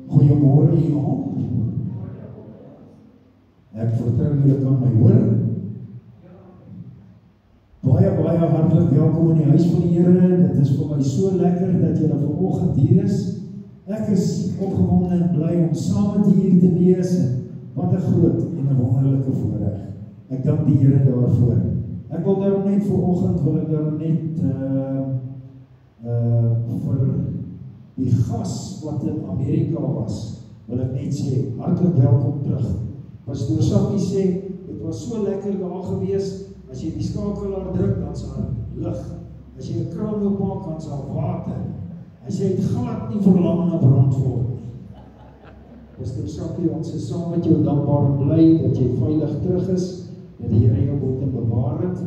Goeiemorgen hier. Ek vertrou julle kan my hoor. Baie hartlik welkom in die huis van die Here. Dit is vir my so lekker dat julle vanoggend hier is. Ek is opgewonde en bly om saam met julle te wees. Wat 'n groot en 'n wonderlike voorreg. Ek dank die Here daarvoor. Ek wil daarom net vanoggend vir die gas wat in Amerika was, wil ek net sê, hartlik welkom terug. Pastoor Sakkie sê, dit was so lekker daar gewees, as jy die skakelaar druk, dan is daar lig. As jy 'n kraan oopmaak, dan is daar water. As jy het glad nie verlang na brandvoort nie. Pastoor Sakkie, ons is saam met jou dankbaar en bly dat jy veilig terug is, dat die Here jou moet bewaar het.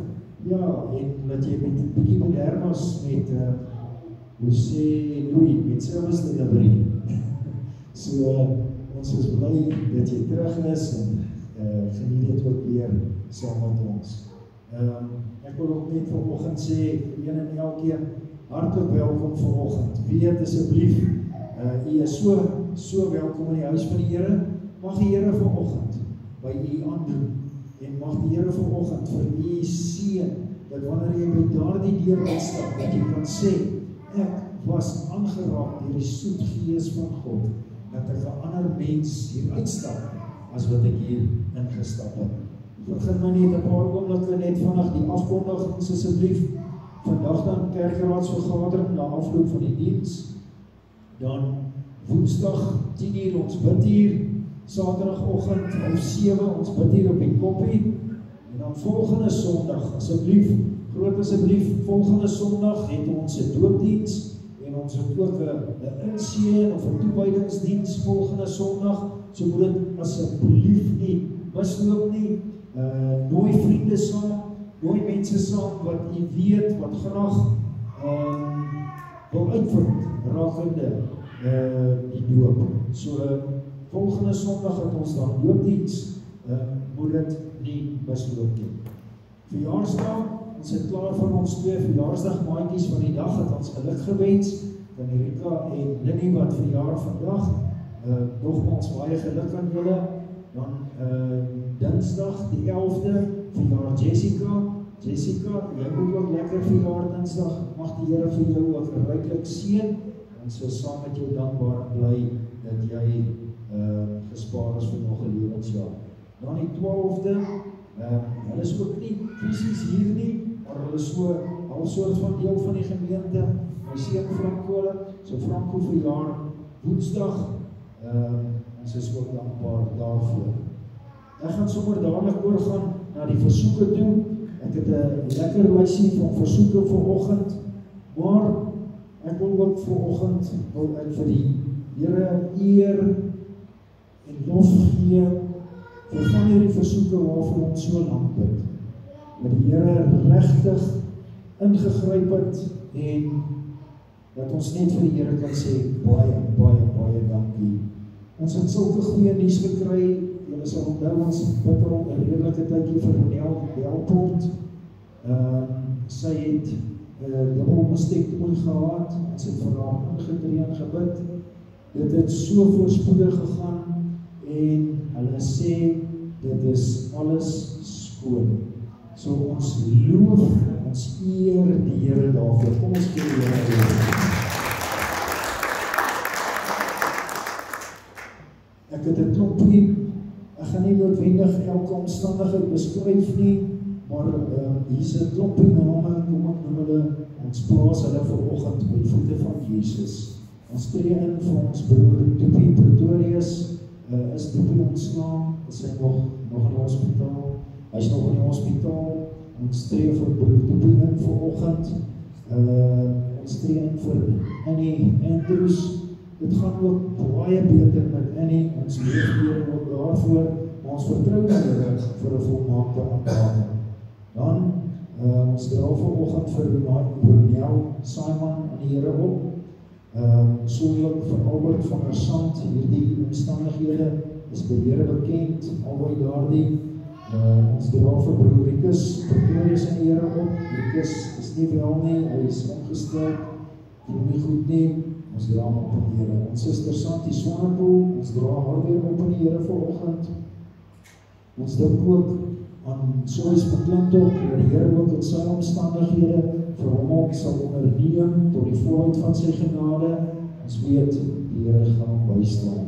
Ja, en dat jy met 'n bietjie modern was met hoe sê Louis, met service delivery. So, ons is bly dat jy terug is en geniet dit ook weer saam met ons. Ek wil ook net vanoggend sê, vir een en elkeen, hartlik welkom vanoggend. Weet asseblief, u is so welkom in die huis van die Here. Mag die Here vanoggend by u aandoen en mag die Here vanoggend vir u seën, dat wanneer jy by daardie deur uitstap, dat jy kan sê, ek was aangeraak deur die soet gees van God, dat ek 'n ander mens hier uitstap, as wat ek hier ingestap het. Begin my net 'n paar oomblikke net vinnig die afkondigings asseblief. Vandag dan kerkraadsvergadering na afloop van die diens. Dan Woensdag 10:00 ons bid hier. Saterdagoggend om 7:00 ons bid hier op die koppie. En dan volgende Sondag asseblief, groot asseblief, volgende Sondag het ons 'n doopdiens en ons het ook 'n inseën of 'n toewydingsdiens volgende Sondag. So moet dit asseblief nie misloop nie. Nooi vriende saam, nooi mense saam wat u weet, wat graag wil uitvind rakende die doop. So volgende Sondag het ons dan doopdiens, moet dit nie misloop nie. Verjaarsdag, ons het klaar van ons 2 verjaarsdagmaatjies van die dag, het ons geluk gewens, van Erika en Linnie wat verjaar vandag, nogmaals baie geluk aan julle. Dan Dinsdag die 11de, verjaar Jessica, jy moet ook lekker verjaar Dinsdag, mag die Here vir jou ook ryklik seën, en so saam met jou dankbaar bly, dat jy gespaar is vir nog 'n lewensjaar. Dan die 12de, hulle is ook nie fisies hier nie, maar hulle is so al soort van deel van die gemeente, my seun Franco, so Franco verjaar Woensdag, ons is ook dankbaar daarvoor. Ek gaan sommer dadelik oorgaan na die versoeke toe. Ek het 'n lekker lysie van versoeke vanoggend, maar ek wil ook vanoggend vir die Here eer en lof gee vir van hierdie versoeke waarvoor ons so lank bid. Dat die Here regtig ingegryp het en dat ons net vir die Here kan sê baie dankie. Ons het sulke goeie nuus gekry. Julle sal onthou ons bid al 'n redelike tydjie vir Ronel Belport. Sy het dubbel mastektomie gehad. Ons het vir haar ingetree en gebid. Dit het so voorspoedig gegaan en hulle sê dit is alles skoon. So ons loof, ons Here. Kom ons gee die Here loof. Ek het 'n klompie, ek gaan nie noodwendig elke omstandigheid beskryf nie, maar hier's 'n klompie name, kom ek noem hulle, ons plaas hulle vanoggend by die voete van Jesus. Ons tree in vir ons broer Toepie Pretorius, is Toepie ontslaan, is hy nog in die hospitaal, hy is nog in die hospitaal, ons tree vir broer Toepie in vanoggend, ons tree in vir Annie Andrews. Dit gaan ook baie beter met Annie, ons leefdere ook daarvoor, maar ons vertrou die Here vir 'n volmaakte aanraking. Dan, ons dra vanoggend vir Ronel Simon aan die Here op, soortgelyk vir Albert van der Sand, hierdie omstandighede is by die Here bekend, albei daardie, ons dra vir broer Rikus Pretorius aan die Here op. Rikus is nie wel nie, hy is ongestel, voel nie goed nie, ons dra hom op in die Here. Ons suster Santi Swanepoel, ons dra haar weer op in die Here vanoggend. Ons dink ook aan Sois McClintock, dat die Here ook in sy omstandighede vir hom ook sal onderneem tot die volheid van sy genade. Ons weet, die Here gaan hom bystaan.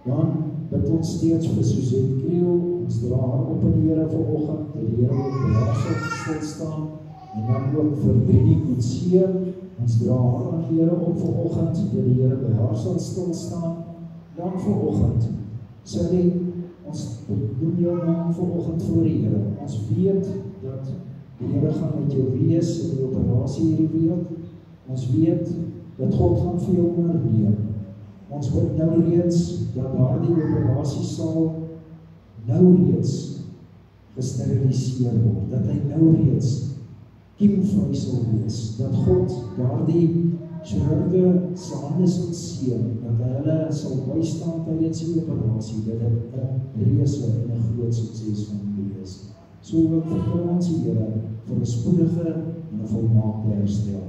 Dan bid ons steeds vir Suzette Kriel, ons dra haar op in die Here vanoggend, dat die Here ook by haar sal stilstaan, en dan ook vir Bridie Koetsee, ons dra haar aan die Here op vanoggend, dat die Here by haar sal stilstaan. Dan vanoggend, Sally, ons doen jou naam vanoggend voor die Here. Ons weet dat die Here gaan met jou wees in die operasie hierdie week. Ons weet dat God gaan vir jou onderneem. Ons bid nou reeds dat daardie operasie sal nou reeds gesteriliseer word, dat hy nou reeds kiemvry sal wees, dat God daardie chirurge se hande sal seën, dat hy hulle sal bystaan tydens die operasie, dat dit 'n reuse en 'n groot sukses van wees. So ook vertrou ons die Here vir 'n spoedige en 'n volmaakte herstel.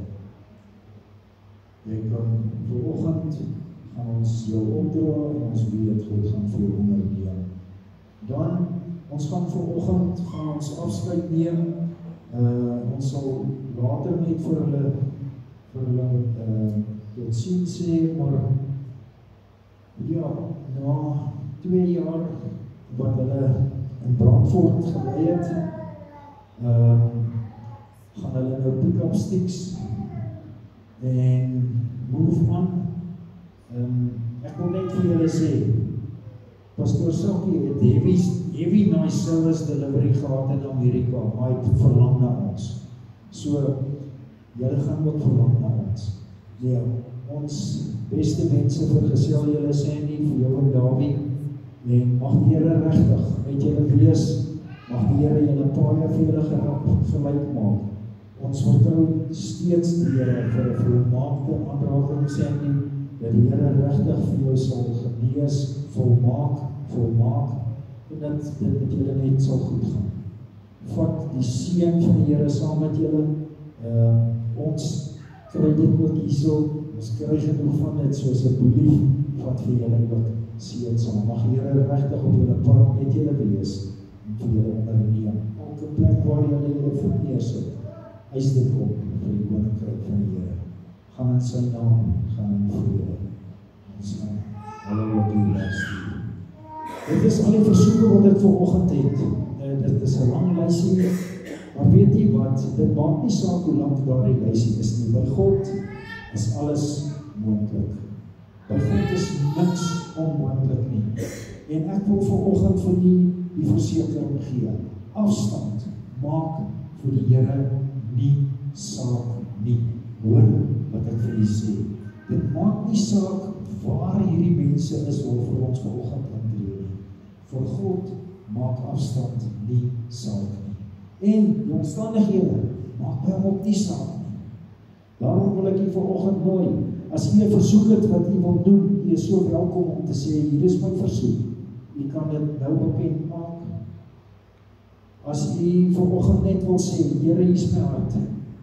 Jy kan vanoggend gaan ons jou opdra en ons weet God gaan vir jou onderneem. Dan, ons gaan vanoggend afskeid neem. Ons sal later net vir hulle tot ziens sê, maar ja, na 2 jaar wat hulle in Brandfort gelei het, gaan hulle nou pick-up sticks en move on. Ek wil net vir julle sê, Pastor Sakkie het heavy nice service delivery gehad in Amerika, maar hy het verlang na ons. So, julle gaan ook verlang na ons. Ja, ons beste mense vergesel julle Sandy, vir jou en Davie, en mag die Here regtig met julle wees, mag die Here julle paie vir julle gelyk maak. Ons vertrou steeds die Here vir 'n volmaakte aanraking Sandy, dat die Here regtig vir jou sal genees, volmaak, en dat dit met julle net sal goed gaan. Vat die seën van die Here saam met julle, ons kry dit ook hierso, ons kry genoeg van dit, so asseblief, vat vir julle ook seën saam. Mag die Here regtig op julle pad met julle wees, en vir julle onderneem. Elke plek waar julle voet neersit, eis dit op vir die koninkryk van die Here. Gaan in sy naam, gaan in vrede. Ons gaan hulle wat die luister. Dit is al die versoeke wat ek vanoggend het. Dit is 'n lang lysie, maar weet jy wat, dit maak nie saak hoe lank daardie lysie is nie. By God is alles moontlik. By God is niks onmoontlik nie. En ek wil vanoggend vir die versekering gee. Afstand maak vir die Here nie saak nie. Hoor wat ek vir u sê. Dit maak nie saak waar hierdie mense is waarvoor ons vanoggend intree nie. Vir God maak afstand nie saak nie. En die omstandighede maak by hom ook nie saak nie. Daarom wil ek u vanoggend nooi, as u 'n versoek het wat u wil doen, u is so welkom om te sê, hier is my versoek. U kan dit nou bekend maak. As u vanoggend net wil sê, Here, hier is my hart.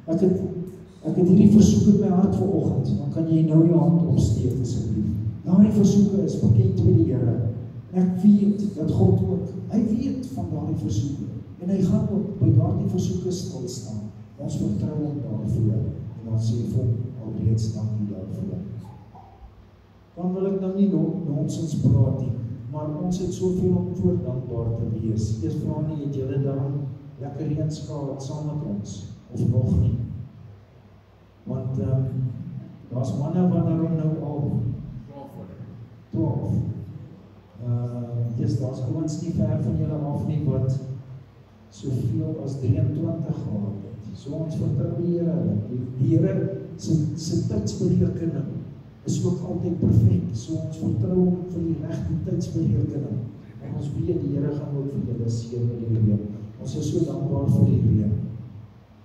Ek het hierdie versoek in my hart vanoggend, dan kan jy nou jou hand opsteek asseblief. Daardie versoeke is bekend by die Here. Ek weet dat God ook, hy weet van daardie versoeke, en hy gaan ook by daardie versoeke stil staan. Ons vertrou hom daarvoor, en en ons sê vir hom alreeds dankie daarvoor. Dan wil ek nou nie nonsens praat nie, maar ons het soveel om voor dankbaar te wees. Eers vra nie, het julle dan lekker reens gehad saam met ons, of nog nie? Want daar's manne wat daarom nou al 12. Daar's ouens nie ver van julle af nie wat soveel as 23 gehad het. So ons vertrou die Here. Die Here se tydsberekening is ook altyd perfek. So ons vertrou hom vir die regte tydsberekening. En ons weet die Here gaan ook vir julle seën met die reën. Ons is so dankbaar vir die reën.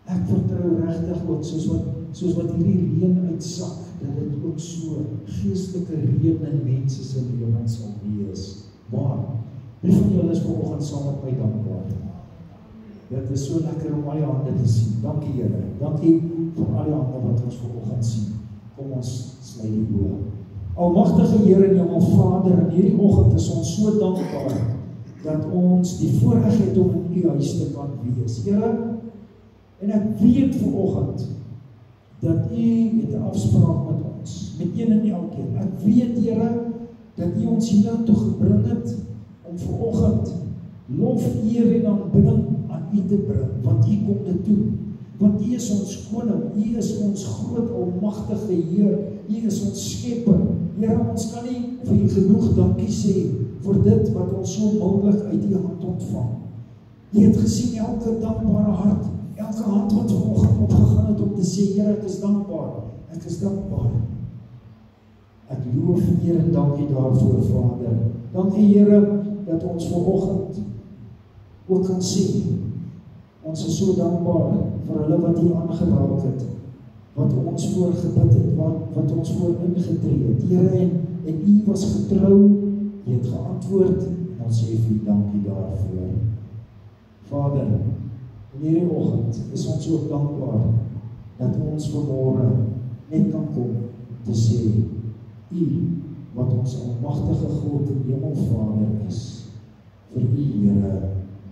Ek vertrou regtig ook soos wat hierdie reën uitsak, dat dit ook so geestelike reën in mense se lewens sal wees. Maar wie van julle is vanoggend saam met my dankbaar? Dit is so lekker om al die hande te sien. Dankie Here. Dankie vir al die hande wat ons vanoggend sien. Kom ons sluit die oë. Almagtige Here en Hemel Vader, in hierdie oggend is ons so dankbaar dat ons die voorreg het om in U huis te kan wees. Here, en ek weet vanoggend dat U het 'n afspraak met ons, met een en elkeen. Ek weet Here dat U ons hiernatoe gebring het om vanoggend lof, eer en aanbidding aan U te bring, want U kom dit doen. Want U is ons koning, U is ons groot almagtige Heer, U is ons skepper. Here, ons kan nie vir U genoeg dankie sê vir dit wat ons so mildelik uit U hand ontvang. U het gesien elke dankbare hart, elke hand wat vanoggend opgegaan het om te sê, Here, ek is dankbaar, ek is dankbaar. Ek loof, Here, en dankie daarvoor, Vader. Dankie, Here, dat ons vanoggend ook kan sê, ons is so dankbaar vir hulle wat U aangeraak het, wat ons voorgebid het, wat ons voor ingetree het. Here, en U was getrou, U het geantwoord, en ons sê vir U dankie daarvoor. Vader, in hierdie oggend is ons ook dankbaar dat ons vanmôre net kan kom te sê, U wat ons almagtige God en Hemelvader is, vir U, Here,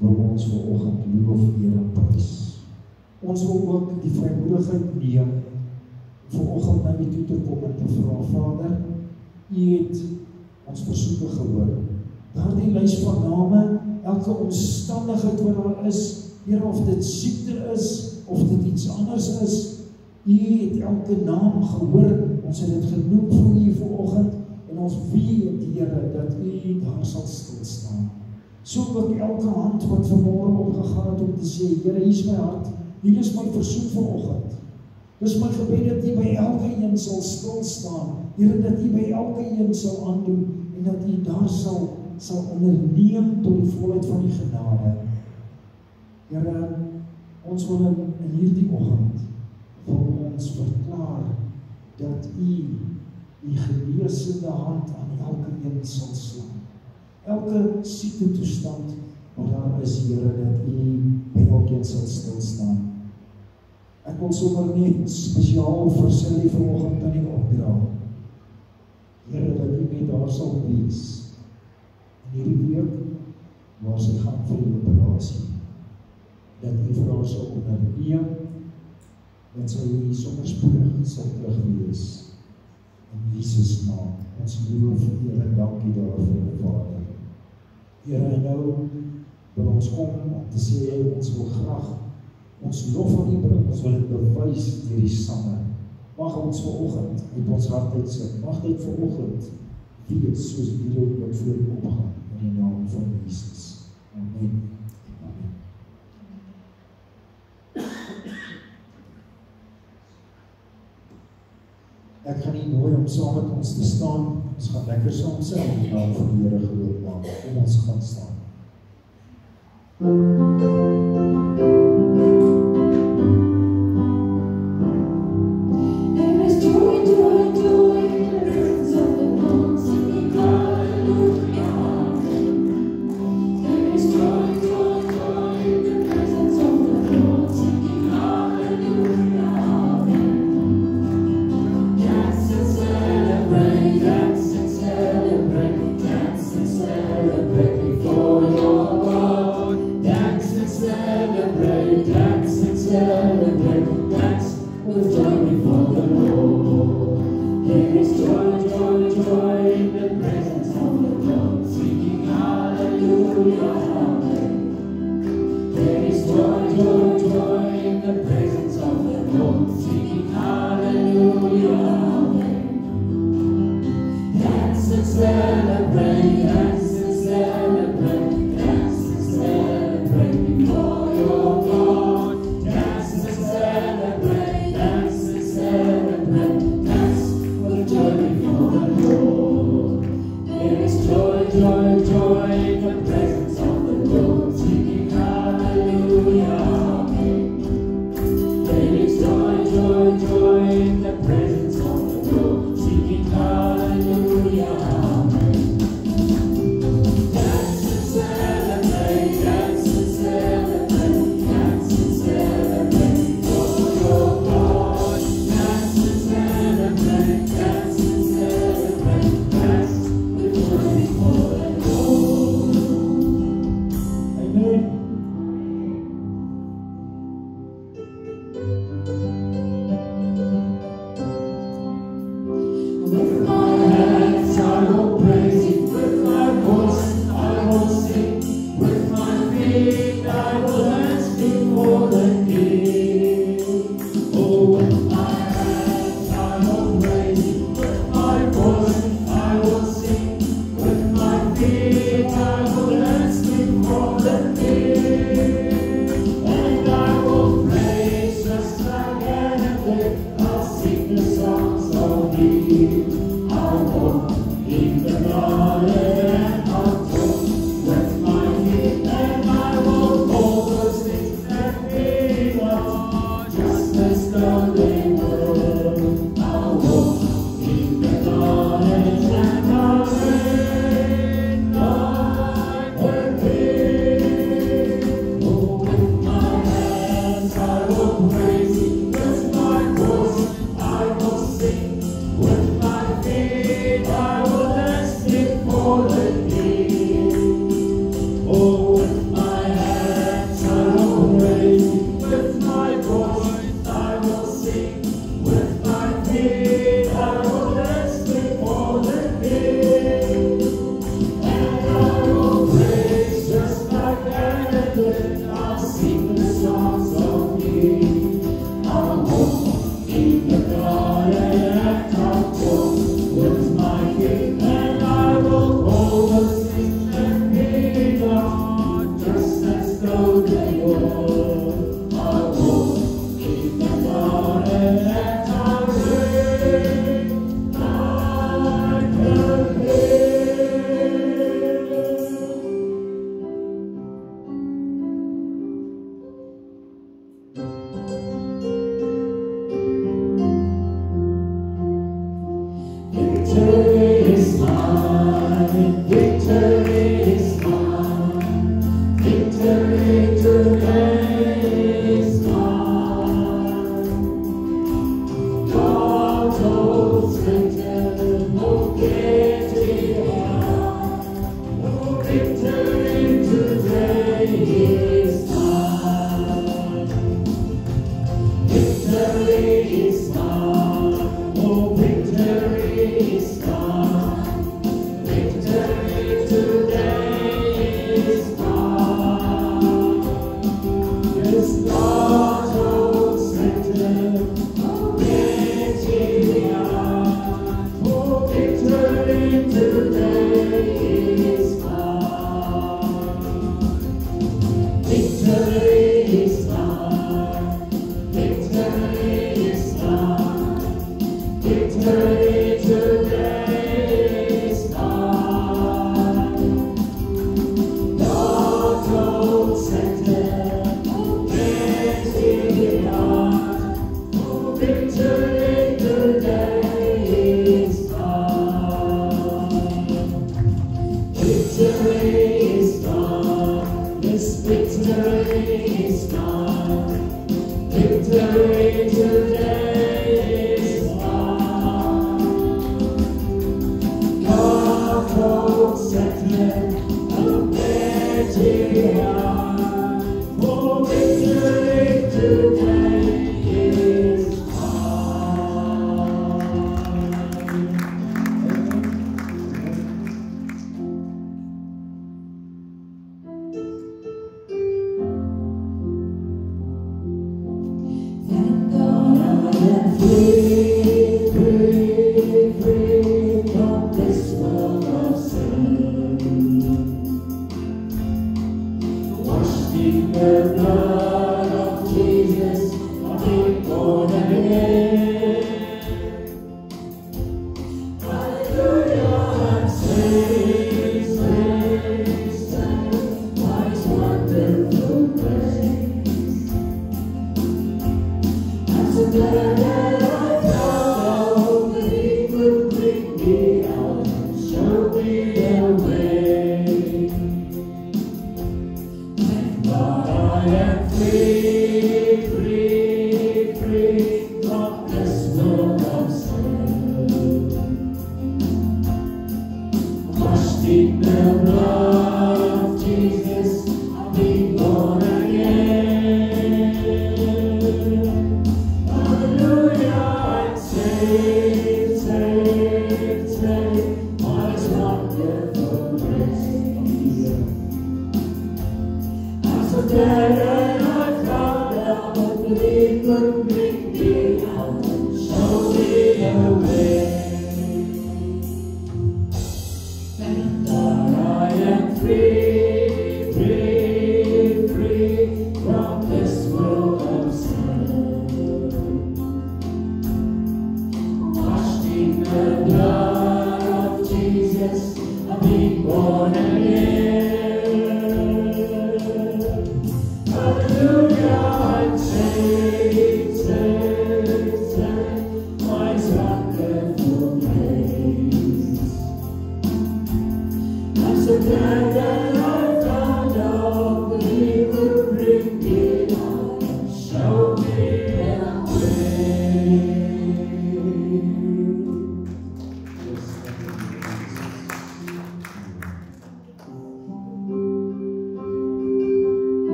wil ons vanoggend loof, eer en prys. Ons wil ook die vrymoedigheid neem vanoggend na U toe te kom en te vra, Vader, U het ons versoeke gehoor. Daardie lys van name, elke omstandigheid wat daar is, Here, of dit siekte is, of dit iets anders is, U het elke naam gehoor, ons het dit genoem vir U vanoggend, en ons weet, Here, dat U daar sal stilstaan. So ook elke hand wat vanmôre opgegaan het om te sê, Here, hier is my hart, hier is my versoek vanoggend. Dis my gebed dat U by elke een sal stilstaan, Here, dat U by elke een sal aandoen, en dat U daar sal onderneem tot die volheid van die genade. Here, ons wil in hierdie oggend wil ons verklaar dat U genesende hand aan elke een sal slaan. Elke siekte toestand wat daar is, Here, dat U by elkeen sal stilstaan. Ek wil sommer net spesiaal vir Sally vanoggend aan U opdra. Here, dat U met haar sal wees in hierdie week waar sy gaan vir die operasie. Dat U vir haar sal onderneem en sy sommer spoedig sal terug wees. In Jesus naam, ons loof, Here, en dankie daarvoor, Vader. Here, en nou wil ons kom om te sê, ons wil graag ons lof aan U bring, ons wil dit bewys deur die sange. Mag ons vanoggend uit ons hart uitsit, mag dit vanoggend wees soos hierdie wat voor U opgaan, in die naam van Jesus. Amen. Amen. Ek gaan nie nooi om saam met ons te staan, ons gaan lekker saam sing in die naam van die Here groot maak. Kom ons gaan staan. Celebrate before your God. Dance and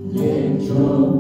Let your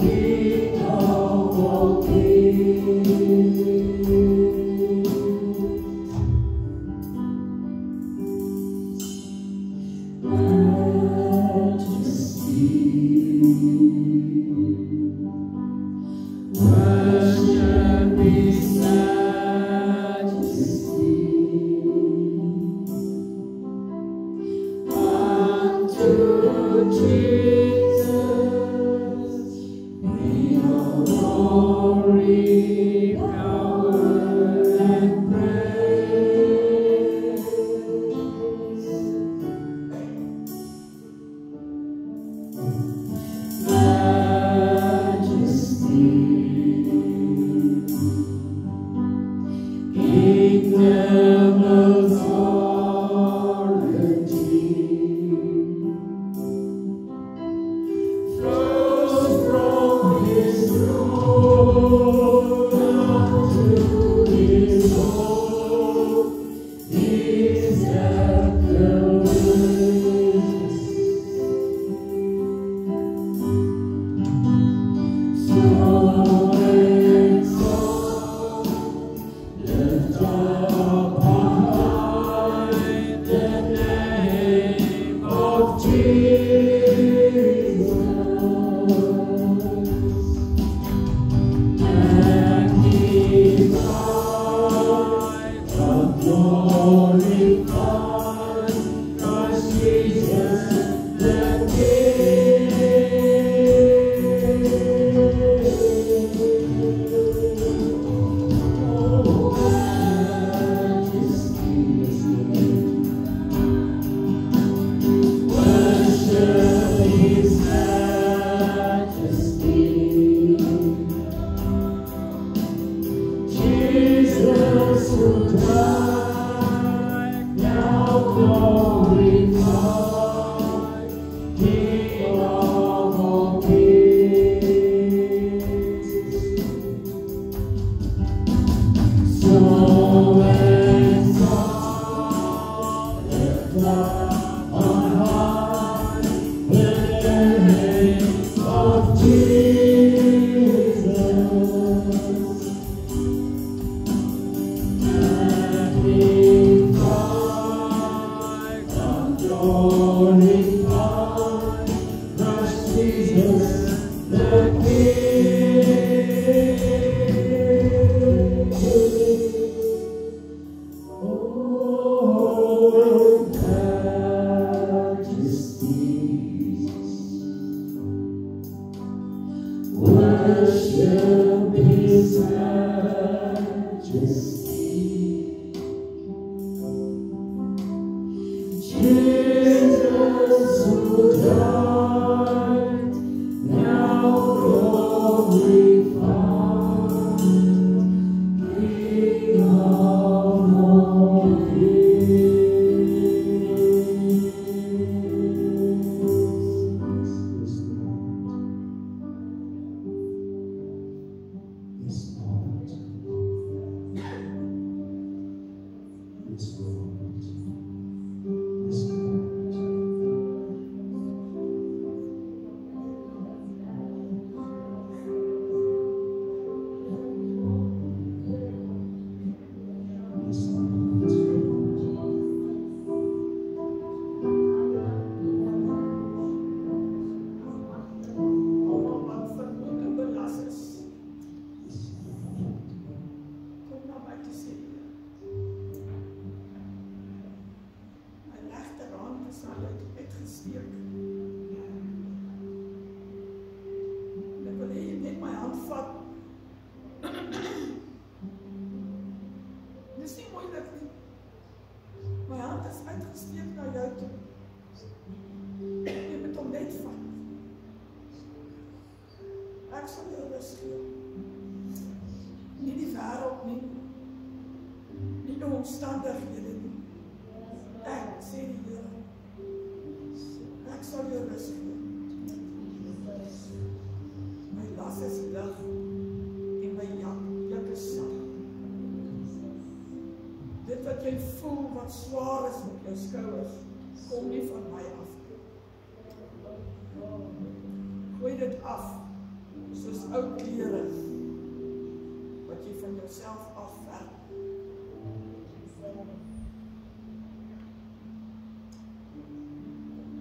He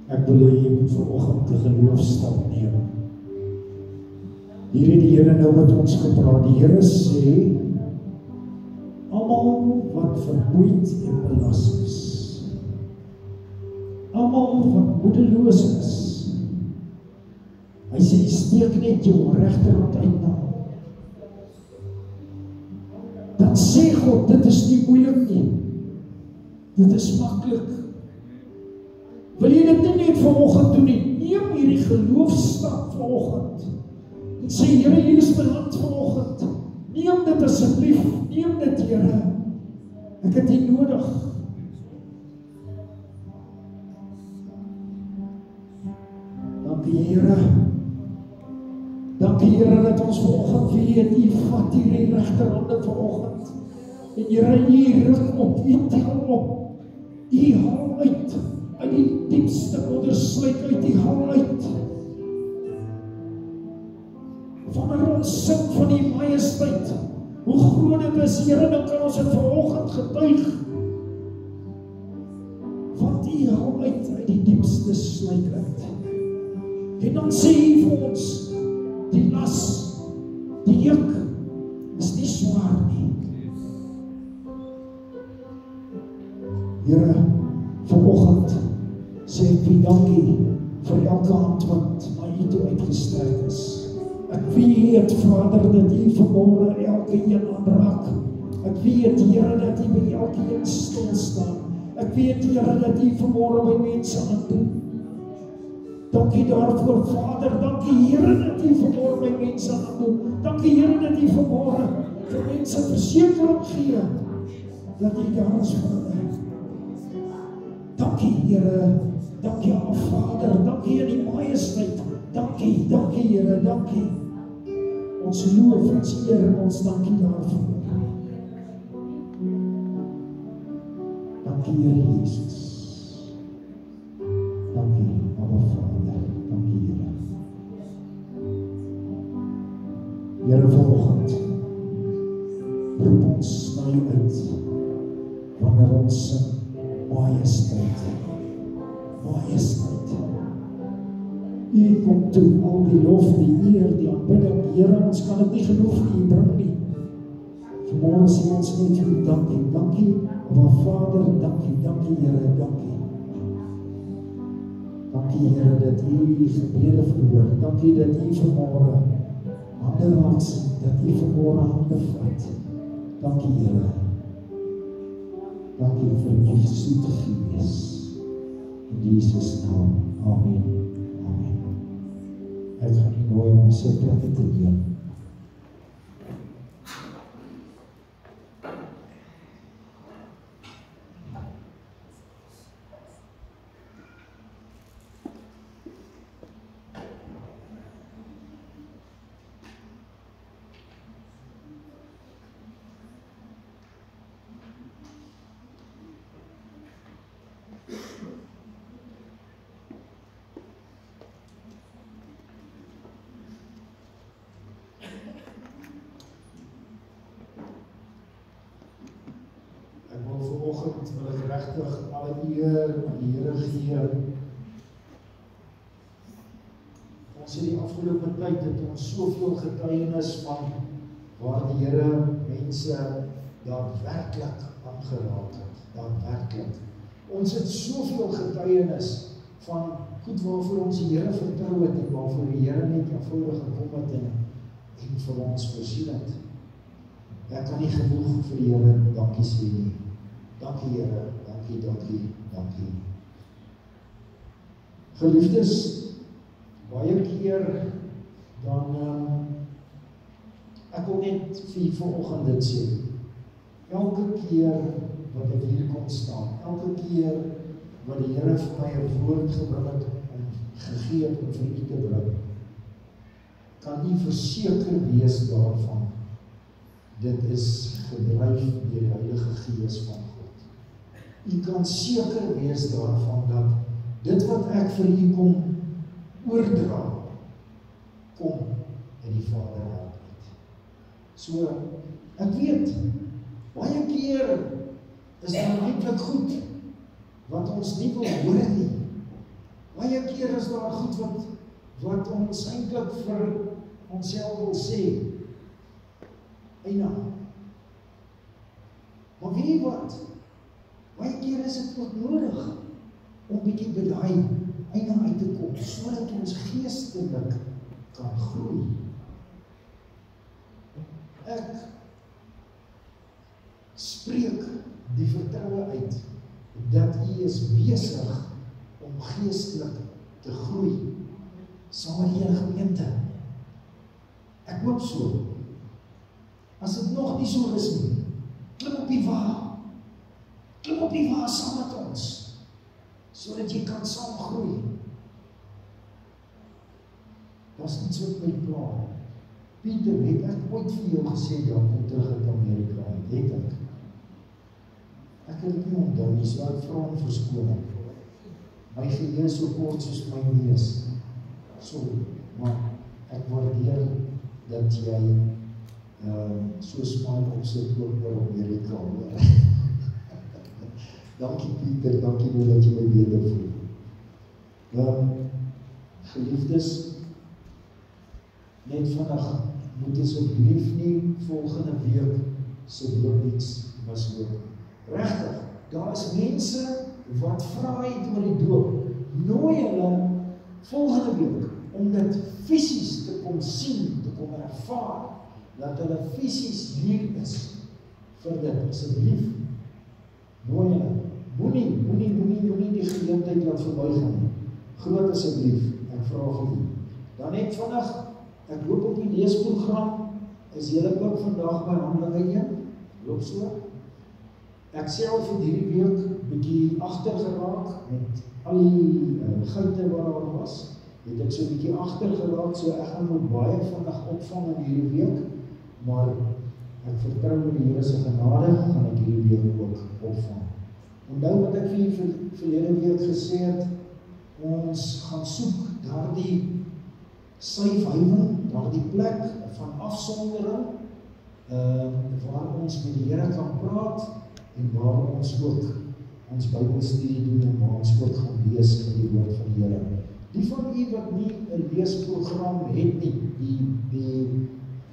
Ek wil hê jy moet vanoggend 'n geloofstap neem. Hier het die Here nou met ons gepraat. Die Here sê almal wat vermoeid en belas is, almal wat moedeloos is. Hy sê, steek net jou regterhand uit na hom. Dan sê God, dit is nie moeilik nie. Dit is maklik. Wil jy dit net vanoggend doen nie? Neem hierdie geloofstap vanoggend. En sê, Here, hier is my hand vanoggend. Neem dit asseblief, neem dit, Here. Ek het dit nodig. Dankie, Here. Dankie, Here, dat ons vanoggend weet, U vat hierdie regterhande vanoggend. En Here, U ruk op, U tel op. U haal uit die diepste ondersluit uit, U haal uit. Wanneer ons sing van die majesteit, hoe groot dit is, Here, dan kan ons dit vanoggend getuig. Want U haal uit die diepste sluit uit. En dan sê U vir ons, die las, die juk, is nie swaar nie. Here, vanoggend sê ek vir dankie vir elke hand wat na U toe uitgestrek is. Ek weet, Vader, dat U vanmôre elke een aanraak. Ek weet, Here, dat U by elke een stil staan. Ek weet, Here, dat U vanmôre by mense aandoen. Dankie daarvoor, Vader. Dankie, Here, dat U vanmôre by mense aandoen. Dankie, Here, dat U vanmôre vir mense versekering gee dat U daar is vir hulle. Dankie, Here. Dankie, Vader. Dankie in die majesteit. Dankie, dankie, Here, dankie. Ons loof, ons eer en ons dankie daarvoor. Dankie, Here Jesus. Dankie, Abba Vader. Dankie, Here. Here, vanoggend roep ons na U uit wanneer ons sing majesteit. Majesteit. U kom toe, al die lof, die eer, die aanbidding, Here, ons kan dit nie genoeg vir U bring nie. Vanmôre sê ons net vir U dankie, dankie, Abba Vader, dankie, dankie, Here, dankie. Dankie, Here, dat U gebede verhoor, dankie dat U vanmôre hande raak sien, dat U vanmôre hande vat. Dankie, Here. Dankie vir U soete gees. In Jesus naam, amen. Ek gaan U nooi om sy plekke te neem. Vanoggend wil ek regtig alle eer aan die Here gee. Ons het die afgelope tyd het ons soveel getuienis van waar die Here mense daadwerklik aangeraak het. Daadwerklik. Ons het soveel getuienis van goed waarvoor ons die Here vertrou het en waarvoor die Here net eenvoudig gekom het en vir ons voorsien het. Ek kan nie genoeg vir die Here dankie sê nie. Dankie, Here, dankie, dankie, dankie. Geliefdes, baie keer dan ek wil net vir vanoggend dit sê. Elke keer wat ek hier kom staan, elke keer wat die Here vir my 'n woord gebring het en gegee het om vir U te bring, kan U verseker wees daarvan. Dit is gedryf deur die Heilige Gees van God. U kan seker wees daarvan dat dit wat ek vir U kom oordra, kom in die Vader hand uit. So, ek weet, baie keer is daar eintlik goed wat ons nie wil hoor nie. Baie keer is daar goed wat ons eintlik vir onsself wil sê. Eina, Maar weet jy wat? Baie keer is dit ook nodig om bietjie by daai einde uit te kom, sodat ons geestelik kan groei. Ek spreek die vertroue uit dat u is besig om geestelik te groei saam met die hele gemeente. Ek hoop so. As dit nog nie so is nie, klim op die wa saam met ons, sodat jy kan saam groei. Dat is iets wat my pla. Pieter, het ek ooit vir jou gesê, ja, kom terug uit Amerika, het ek. Ek het nie onthou nie, so ek vra om verskoning. My geheue is so kort soos my neus. Sorry, maar ek waardeer dat jy so smaak opsit ook oor Amerika hoor. Dankie Pieter, dankie dat jy my beter voel. Geliefdes, net vandag moet asseblief nie volgende week se doopdiens misloop. Regtig, daar is mense wat vra het oor die doop. Nooi hulle volgende week om dit fisies te kom sien, te kom ervaar, dat hulle fisies hier is vir dit, asseblief. Nooi hulle. Moenie die geleentheid laat verbygaan. Groot asseblief, ek vra vir u. Dan net vandag, ek hoop op die leesprogram, is julle ook vandag by Handelinge 1, loop so. Ek self het hierdie week bietjie agtergeraak met al die goute wat daar was. Het ek so bietjie agtergeraak, so ek gaan moet baie vandag opvang in hierdie week, maar ek vertrou met die Here se genade, gaan ek hierdie week ook opvang. Onthou wat ek vir julle verlede week gesê het, ons gaan soek daardie syfhuiwing, daardie plek van afsondering, waar ons met die Here kan praat, en waar ons ook ons Bybelstudie doen en waar ons ook gaan lees in die woord van die Here. Die van u wat nie 'n leesprogram het nie, die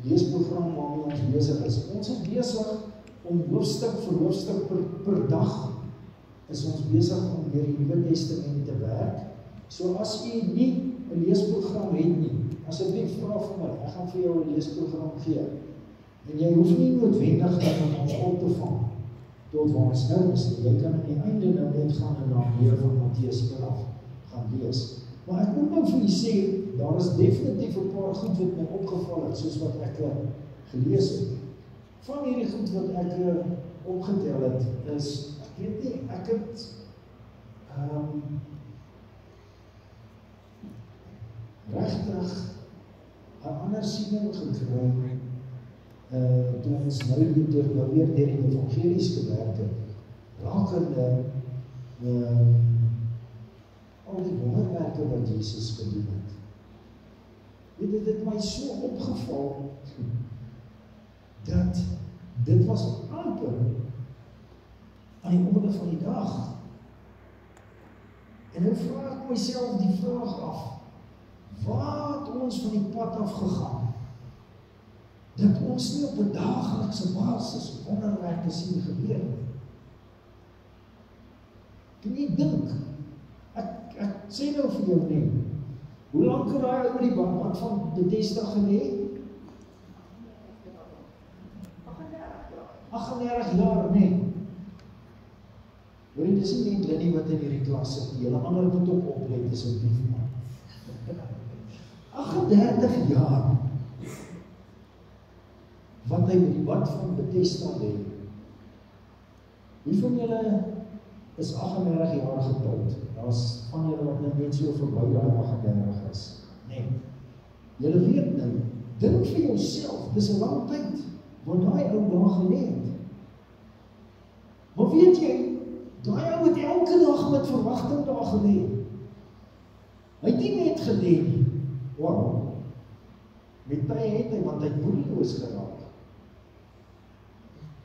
leesprogram waarmee ons besig is. Ons is besig om hoofstuk vir hoofstuk per dag is ons besig om deur die Nuwe Testament te werk. So as u nie 'n leesprogram het nie, asseblief vra vir my, ek gaan vir jou 'n leesprogram gee. En jy hoef nie noodwendig met ons op te vang tot waar ons nou is. Jy kan aan die einde nou net gaan en dan meer van Matteus 11 gaan lees. Maar ek moet nou vir u sê, daar is definitief 'n paar goed wat my opgeval het, soos wat ek gelees het. Van hierdie goed wat ek opgetel het, is, ek weet nie, ek het regtig 'n ander siening gekry, toe ons nou weer deur die evangelies gewerk het, rakende al die wonderwerke wat Jesus gedoen het. Weet jy, dit my so opgeval, dat dit was amper aan die orde van die dag. En nou vra ek myself die vraag af, waar het ons van die pad af gegaan? Dat ons nie op 'n daaglikse basis wonderwerke sien gebeur. Kan jy dink? Ek sê nou vir jou nie, hoe lank het daai oor die bad van Bethesda gelê? 38 jaar, nee. Hoor jy, dis nie net Linnie wat in hierdie klas sit, die hele ander moet ook oplet, asseblief maar. 38 jaar, wat hy met die bad van Bethesda lê. Wie van julle is 38 jaar getroud? Daar is van julle wat net so verby daai 38 is. Nee. Julle weet nou, dink vir jouself, dis 'n lang tyd, wat daai ou daar gelê het. Maar weet jy, daai ou het elke dag met verwagting daar gelê. Hy het nie net gelê nie. Wow. Met tye het hy, want hy het moedeloos geraak.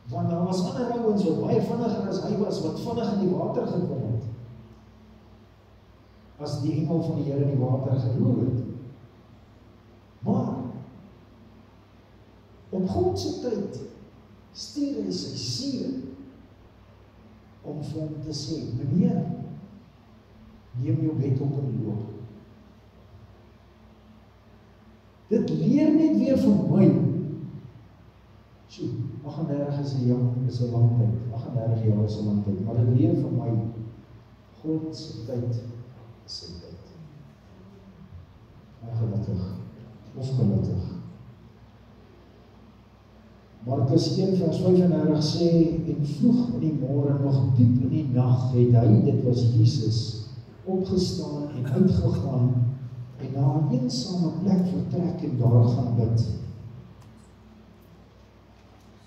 Want daar was ander ouens wat baie vinniger as hy was, wat vinnig in die water gekom het. As die engel van die Here in die water geroer het. Maar, op God se tyd, stuur hy sy seun, om vir hom te sê, meneer, neem jou bed op en loop. Dit leer net weer van my. So, 38 is 'n lang tyd. 38 jaar is 'n lang tyd, maar dit leer van my, God se tyd is sy tyd. Ongelukkig, of gelukkig. Markus 1 vers 35 sê, en vroeg in die môre, nog diep in die nag, het hy, dit was Jesus, opgestaan en uitgegaan, en na 'n eensame plek vertrek en daar gaan bid.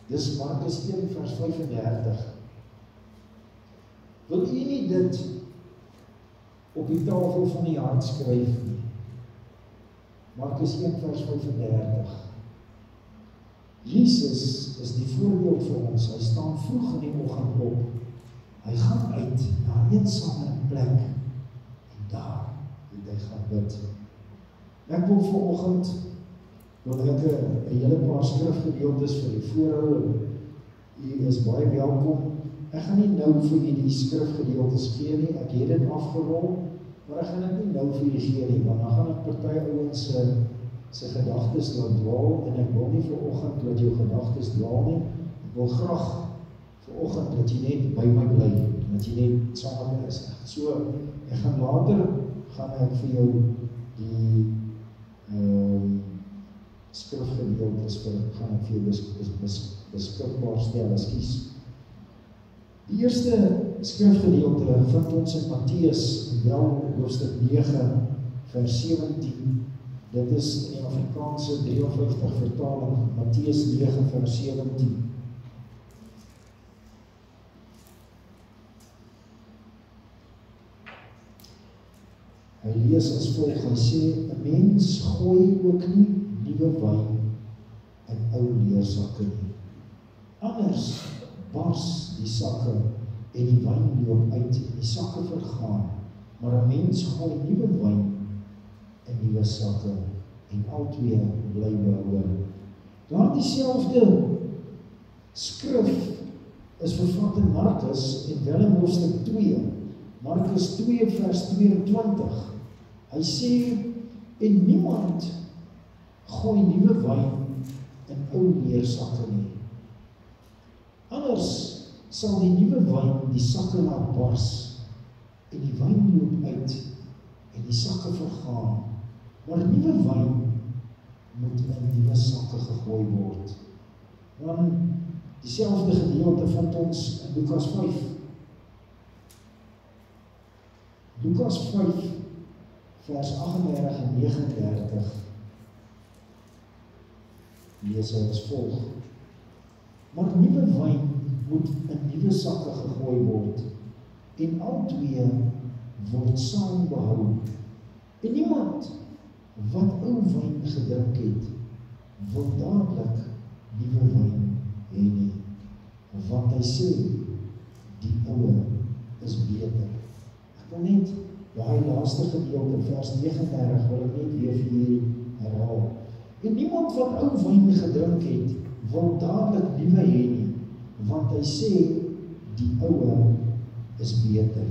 Dis Markus 1 vers 35. Wil u nie dit op die tafel van die hart skryf nie? Markus 1 vers 35. Jesus is die voorbeeld vir ons. Hy staan vroeg in die oggend op. Hy gaan uit na 'n eensame plek en daar het hy gaan bid. Ek wil vanoggend wil ek 'n hele paar skrifgedeeltes vir u voorhou. U is baie welkom. Ek gaan nie nou vir u die skrifgedeeltes gee nie. Ek het dit afgerol, maar ek gaan dit nie nou vir u gee nie, want dan gaan ek party ouens se gedagtes laat dwaal, en ek wil nie vanoggend dat jou gedagtes dwaal nie. Ek wil graag vanoggend dat jy net by my bly, dat jy net saam met my is. So, ek gaan later vir jou die skrifgedeeltes gaan ek vir jou beskikbaar stel, ekskuus. Die eerste skrifgedeelte vind ons in Matteus, wel hoofstuk 9 vers 17. Dit is in die Afrikaanse 53 vertaling, Matteus 9 vers 17. Hy lees as volg, hy sê, 'n mens gooi ook nie nuwe wyn in ou leersakke nie. Anders bars die sakke en die wyn loop uit en die sakke vergaan, maar 'n mens gooi nuwe wyn in nuwe sakke en albei bly behoue. Daar dieselfde skrif is vervat in Markus en wel in hoofstuk 2. Markus 2 vers 22. Hy sê, en niemand gooi nuwe wyn in ou leersakke nie. Anders sal die nuwe wyn die sakke laat bars en die wyn loop uit en die sakke vergaan. Maar nuwe wyn moet in nuwe sakke gegooi word. Dan dieselfde gedeelte vind ons in Lukas 5. Lukas 5 vers 38 en 39 lees hy as volg. Maar nuwe wyn moet in nuwe sakke gegooi word en albei word saam behou. En niemand wat ou wyn gedrink het, wil dadelik nuwe wyn hê nie, want hy sê, die ouwe is beter. Ek wil net daai laaste gedeelte, vers 39, wil ek net weer vir julle herhaal. En niemand wat ou wyn gedrink het, wil dadelik nuwe hê nie, want hy sê, die ouwe is beter.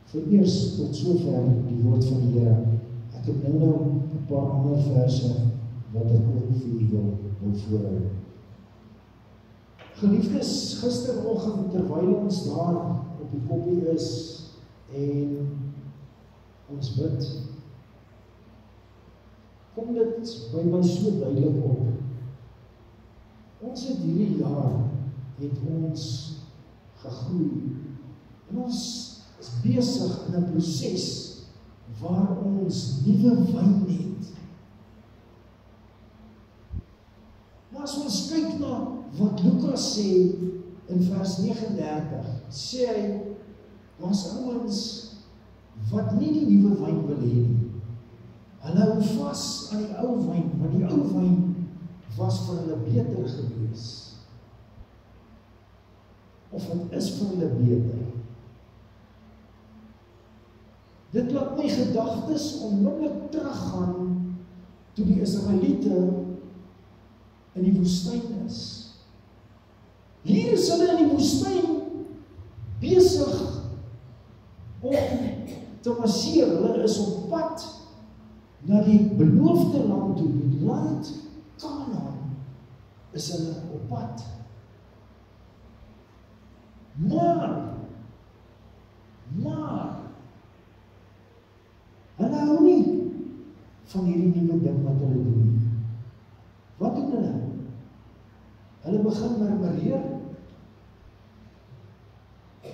Vereers tot sover die woord van die Here. Ek het nou 'n paar ander verse wat ek ook vir u wil voorhou. Geliefdes, gisteroggend terwyl ons daar op die koppie is en ons bid, kom dit by my so duidelik op. Ons het hierdie jaar ons gegroei en ons is besig in 'n proses waar ons nuwe wyn het. Maar as ons kyk na wat Lukas sê in vers 39, sê hy, ons ouens wat nie die nuwe wyn wil hê nie. Hulle hou vas aan die ou wyn, want die ou wyn was vir hulle beter gewees. Of het is vir hulle beter. Dit laat my gedagtes onmiddellik teruggaan toe die Israeliete in die woestyn is. Hier is hulle in die woestyn besig om te marseer. Hulle is op pad na die beloofde land toe. Die land Kanaan is hulle op pad. Maar hulle hou nie van hierdie nuwe ding wat hulle doen. Wat doen hulle? Hulle begin murmureer.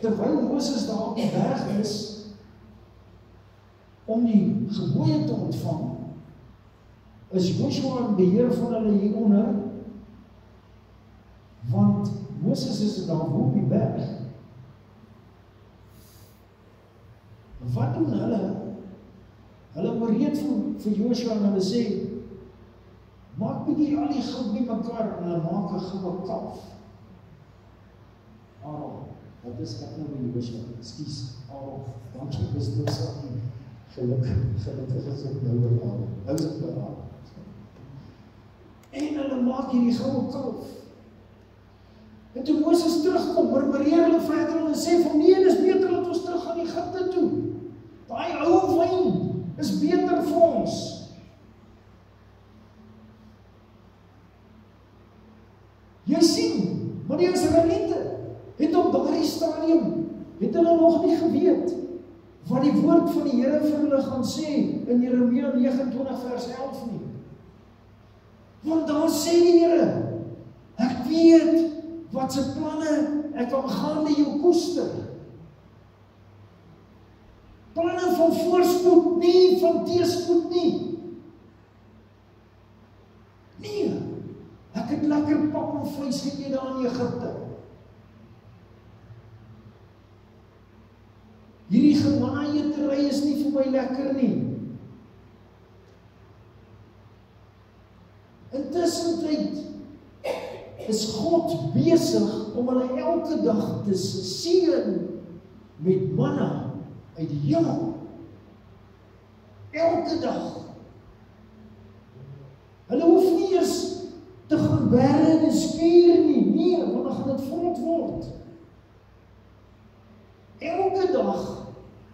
Terwyl Moses daar op die berg is om die gebooie te ontvang, is Joshua in beheer van hulle hieronder, want Moses is daar op die berg. Wat doen hulle? Hulle bereed vir Joshua en hulle sê, maak bietjie al die goud bymekaar en hulle maak 'n goue kalf. Wat is ek nou by Joshua? Ekskuus, dankie, dis nou so nie. Gelukkig is ek nou by Aaron. Nou is ek by Aaron. En hulle maak hierdie goue kalf. En toe Moses terugkom, murmureer hulle verder en hulle sê van nee, dis beter dat ons terug gaan Egipte toe. Daai ou wyn is beter vir ons. Jy sien, maar die Israeliete het op daardie stadium, het hulle nog nie geweet wat die woord van die Here vir hulle gaan sê in Jeremia 29 vers 11 nie. Want daar sê die Here, ek weet wat se planne ek aangaande jou koester. Planne van voorspoed, nie van teëspoed nie. Nee, ek het lekker pap en vleis geëet daar in Egipte. Hierdie gemaaie eetery is nie vir my lekker nie. Intussen is God besig om hulle elke dag te seën met manna uit die hemel. Elke dag. Hulle hoef nie eers te gaan berg en skuur nie. Nee, want dan gaan dit vrot word. Elke dag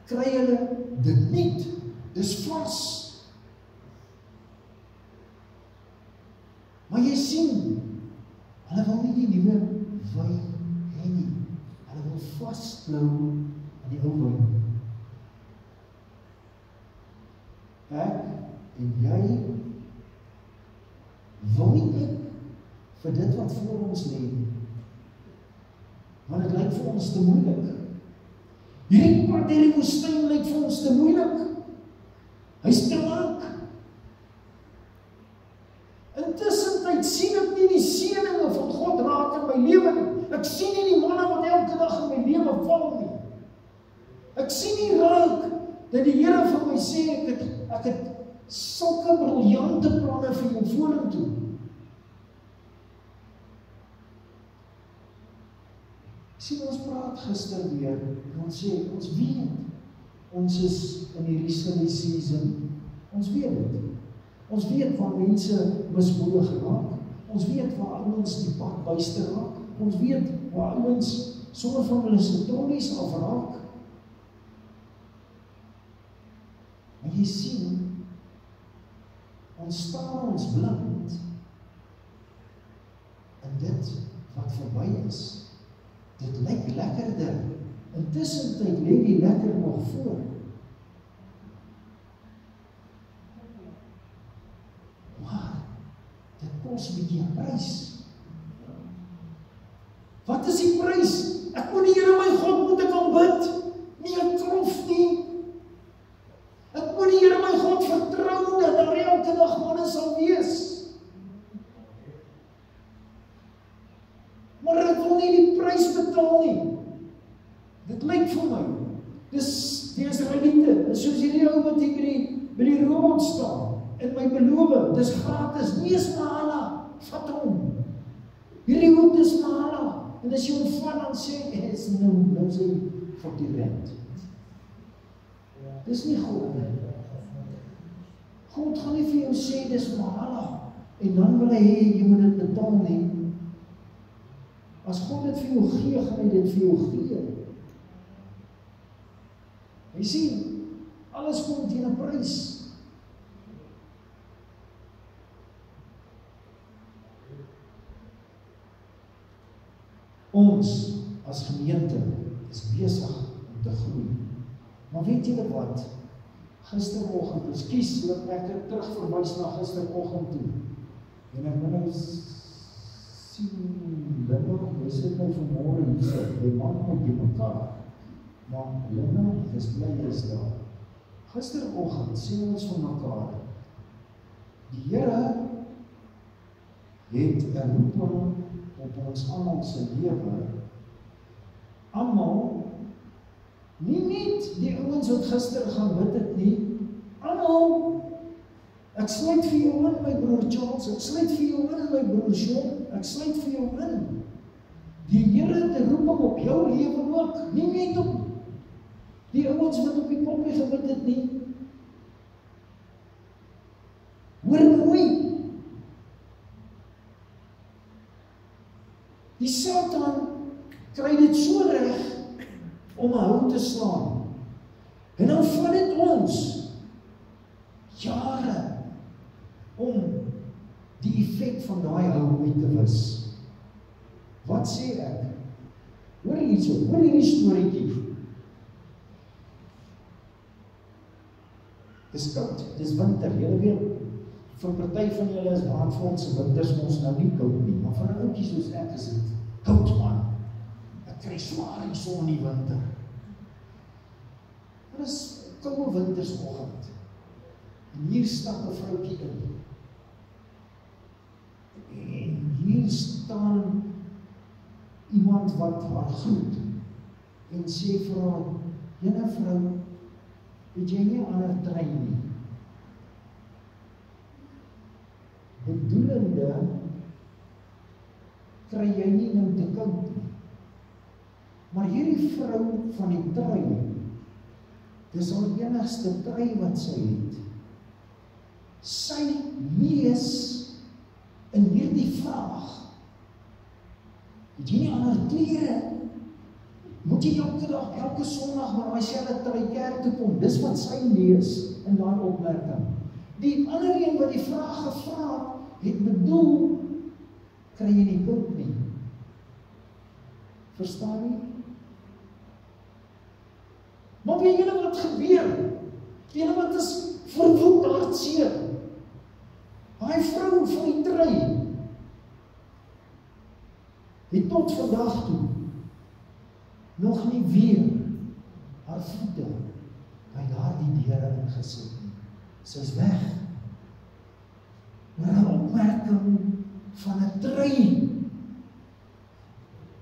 kry hulle dit nie. Dis vars. Maar jy sien, hulle wil nie die nuwe wyn hê nie. Hulle wil vasklou aan die ou wyn. Ek en jy wil nie kyk vir dit wat voor ons lê. Want dit lyk vir ons te moeilik. Hierdie pad deur die woestyn lyk vir ons te moeilik. Hy's te lank. Intussen sien ek nie die seëninge van God raak in my lewe nie. Ek sien nie die manna wat elke dag in my lewe val nie. Ek sien nie raak dat die Here vir my sê ek het sulke briljante planne vir jou vorentoe. Sien, ons praat gister weer, en ons sê, ons weet, ons is in hierdie silly season, ons weet dit. Ons weet waar mense mismoedig raak, ons weet waar ouens die pad buister raak, ons weet waar ouens sonder van hulle se trollies afraak. Maar jy sien, ons staan ons blind in dit wat verby is. Dit lyk lekkerder. Intussen lê die lekker nog voor. Maar dit kos 'n bietjie prys. Wat is die prys? Ek moet die Here my God moet ek aanbid. Nie 'n trof nie. Ek moet die Here my God vertrou dat daar elke dag manne sal wees. Maar ek wil nie die prys betaal nie. Dit lyk vir my. Dis die Israeliete, soos hierdie ou wat hier by die robot staan, en my beloof, dis gratis, nie is mahala, vat hom. Hierdie hoed is mahala, en as jy ontvang, dan sê, is nou sê, vir die rent. Dis nie God nie. God gaan nie vir jou sê, dis mahala, en dan wil hy hê, jy moet dit betaal nie. As God dit vir jou gee, gaan hy dit vir jou gee. Jy sien, alles kom teen 'n prys. Ons as gemeente is besig om te groei. Maar weet julle wat? Gisteroggend, ekskuus, laat ek terugverwys na gisteroggend toe. En ek wil nou sien, Linda, jy sit nou vanmôre hier, jy maak met die mekaar. Maar Linda, dis bly jy is daar. Gisteroggend sien ons van mekaar, die Here het 'n roeping op ons almal se lewe. Almal, nie net die ouens wat gister gaan bid het nie, almal. Ek sluit vir jou in, my broer Charles, ek sluit vir jou in, my broer Sean, ek sluit vir jou in. Die Here het 'n roeping op jou lewe ook, nie net op die ouens wat op die poppie gebid het nie. Hoor mooi. Die Satan kry dit so reg om 'n hou te slaan. En dan vat dit ons jare om die effek van daai hou uit te wis. Wat sê ek? Hoor hierso, hoor hierdie storieetjie. Dis koud, dis winter, julle weet, vir party van julle is Brandfontein se winters mos nou nie koud nie, maar vir 'n ouetjie soos ek is dit koud man. Ek kry swaar die son in die winter. Dit is 'n koue wintersoggend. En hier stap 'n vroutjie in. En hier staan iemand wat haar groet en sê vir haar, "Jene vrou, het jy nie 'n ander trein nie?" Bedoelende, kry jy nie nou te koud nie. Maar hierdie vrou van die trein, dis al enigste trein wat sy het. Sy lees in hierdie vraag, het jy nie ander klere? Moet jy elke dag, elke Sondag maar daai selfde trein kerk toe kom? Dis wat sy lees in daai opmerking. Die ander een wat die vraag gevra het bedoel, kry jy nie koud nie. Verstaan nie? Maar weet julle wat gebeur? Julle wat is verwoed hartseer. Daai vrou van die trein het tot vandag toe nog nie weer haar voete by daardie deure ingesit nie. Sy is weg. Maar 'n opmerking van 'n trein.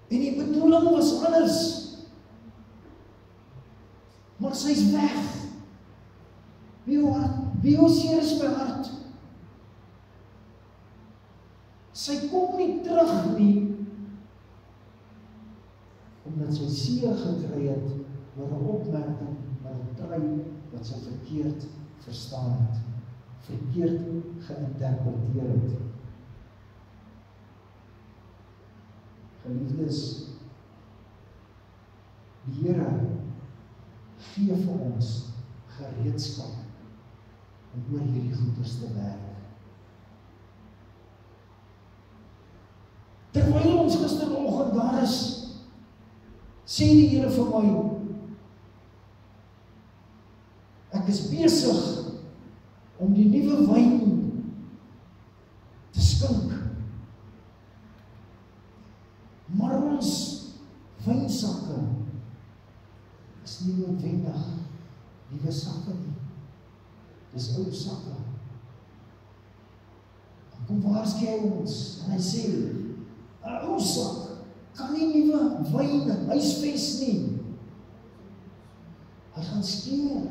En die bedoeling was anders. Maar sy is weg. Wie seer is my hart? Sy kom nie terug nie, omdat sy seer gekry het oor 'n opmerking van 'n trein wat sy verkeerd verstaan het, verkeerd geïnterpreteer het. Geliefdes, die Here gee vir ons gereedskap om oor hierdie goeders te werk. Terwyl ons gisteroggend daar is, sê die Here vir my, ek is besig om die nuwe wyn te skink. Maar ons wynsakke is nie noodwendig nuwe sakke nie. Dis ou sakke. Dan kom waarsku hy ons en hy sê, 'n ou sak kan nie nuwe wyn huisves nie. Hy gaan skeer.